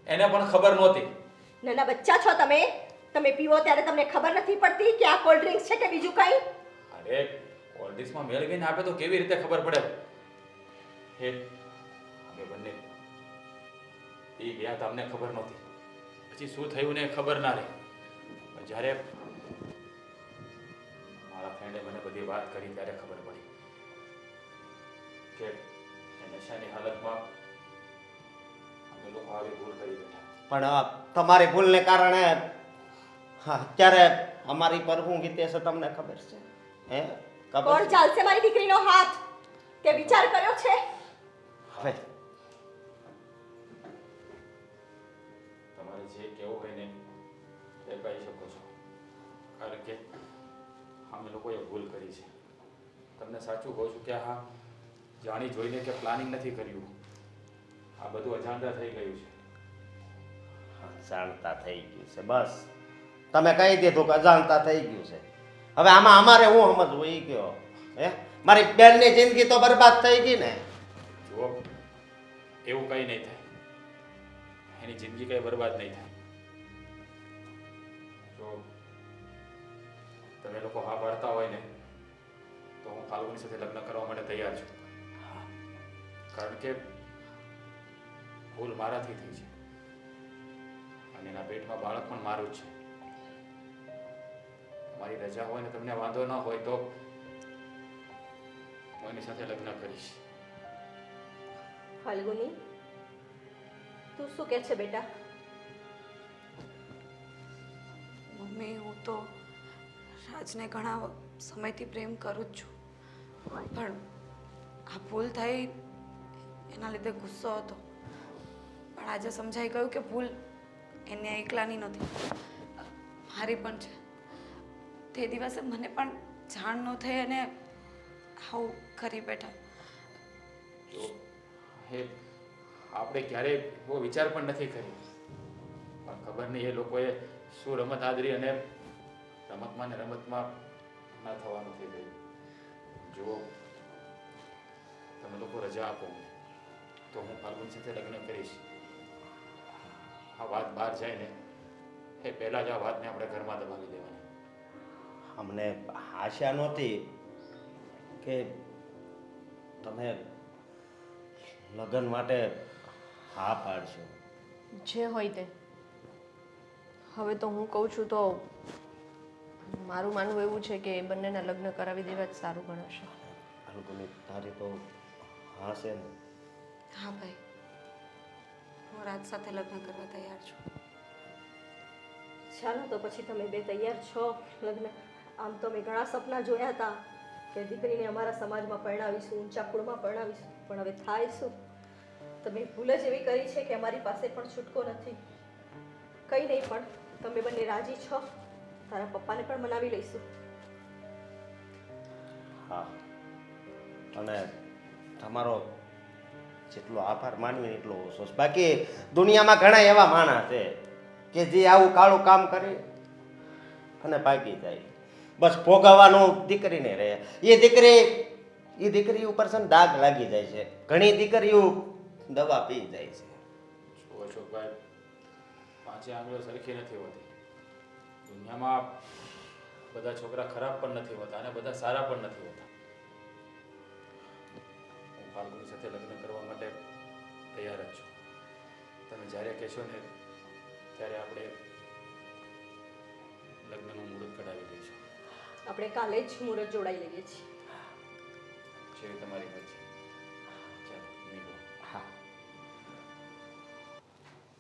એને પણ ખબર નહોતી. નાના બચ્ચા છો તમે. તમે પીવો ત્યારે તમને ખબર નથી પડતી કે આ કોલ્ડ ડ્રિંક્સ છે કે બીજું કંઈ? અરે, કોલ્ડ ડ્રિંક્સમાં મેળવીને આપે તો કેવી રીતે ખબર પડે? હે, અમે બંને એ ગયા હતા, અમને ખબર નહોતી. પછી શું થયું ને ખબર ના રહી. પણ જ્યારે મારા ફ્રેન્ડે મને બધી વાત કરી ત્યારે ખબર પડી કે એ નશાની હાલતમાં અમે લોકો આવી ભૂલ કરી બેઠા. પણ તમારી ભૂલને કારણે અત્યારે અમારી પર શું વીતે છે તમને ખબર છે? હે, ખબર કોણ છે? ચાલશે મારી દીકરીનો હાથ? તે વિચાર કર્યો છે? હવે તમારે જે કહેવું હોય ને એ કહી શકો છો, કારણ કે અમે લોકોએ ભૂલ કરી છે. તમને સાચું કહું છું કે હા, જાણી જોઈને કે પ્લાનિંગ નથી કર્યું. આ બધું અજાણતા થઈ ગયું છે. જાણતા થઈ ગયું છે. બસ તમે કહી દીધું કે અજાણતા થઈ ગયું છે. હવે આમાં અમારે હું સમજવું એ કયો? હે, મારી બેનની જિંદગી તો બરબાદ થઈ ગઈ ને. જુઓ, એવું કંઈ નહીં થાય. એની જિંદગી કંઈ બરબાદ નહીં થાય. જો તમે લોકો હા પાડતા હોય ને તો હું ફાલ્ગુની સાથે લગ્ન કરવા માટે તૈયાર છું. કારણ કે ભૂલ મારાથી થઈ છે અને એના પેટમાં બાળક પણ મારું જ છે. મારી રજા હોય ને તમને વાંધો ન હોય તો હું એની સાથે લગ્ન કરીશ. ફાલ્ગુની, તું શું કહે છે બેટા? મમ્મી, હું તો રાજને ઘણા સમયથી પ્રેમ કરું જ છું, પણ આ ભૂલ થઈ એના લીધે ગુસ્સો હતો. પણ આજે સમજાઈ ગયું કે ભૂલ એને એકલાની નથી, મારી પણ છે. તે દિવસે મને પણ જાણ ન થઈ અને આવું કરી બેઠા. તો હે, આપણે ક્યારેય એવો વિચાર પણ નથી કર્યો. પણ ખબર નહીં એ લોકોએ શું રમત આદરી અને રમતમાં ને રમતમાં ના થવાનું થઈ ગયું. જો તમે લોકો રજા આપો તો હું ફાલ્ગુન સાથે લગ્ન કરીશ. આ વાત બહાર જાય ને એ પહેલાં જ આ વાતને આપણે ઘરમાં દબાવી દેવાની. અમને આશા નહોતી કે તમે લગ્ન માટે હા પાડશો. જે હોય તે. હવે તો હું કહું છું તો મારું માનવું એવું છે કે બંનેના લગ્ન કરાવી દેવા જ સારું ગણાશે. ફાલ્ગુની, તારી તો હા છે ને? હા ભાઈ, હું રાજ સાથે લગ્ન કરવા તૈયાર છું. ચાલો તો પછી તમે બે તૈયાર છો લગ્ન? આમ તો મેં ઘણા સપના જોયા હતા કે દીકરીને અમારા સમાજમાં પરણાવીશું, ઊંચા કુળમાં પરણાવીશું, પણ હવે થાય શું? તમે ભૂલ જ એવી કરી છે કે અમારી પાસે પણ છૂટકો નથી. કંઈ નહીં, પણ તમે બંને રાજી છો, તારા પપ્પાને પણ મનાવી લઈશું. હા, અને તમારો જેટલો આભાર માનવી એટલો ઓછો છે. બાકી દુનિયામાં ઘણા એવા માણસ છે કે જે આવું કાળું કામ કરી અને ભાગી જાય, બસ ભોગવવાનું દીકરીને રહે. એ દીકરી ઉપર છે ને દાગ લાગી જાય છે. ઘણી દીકરીઓ દવા પી જાય છે. શું અશોકભાઈ, પાંચે આંગળીઓ સરખી નથી હોતી. દુનિયામાં બધા છોકરા ખરાબ પણ નથી હોતા અને બધા સારા પણ નથી હોતા. હું ફાલ્ગુની સાથે લગ્ન કરવા માટે તૈયાર જ છું. તમે જ્યારે કહેશો ને ત્યારે આપણે લગ્નનું મુહૂર્ત કઢાવી દઈશું. આપણે કાલે જ મુહૂર્ત જોડાઈ લઈએ છીએ. જેવી તમારી મરજી.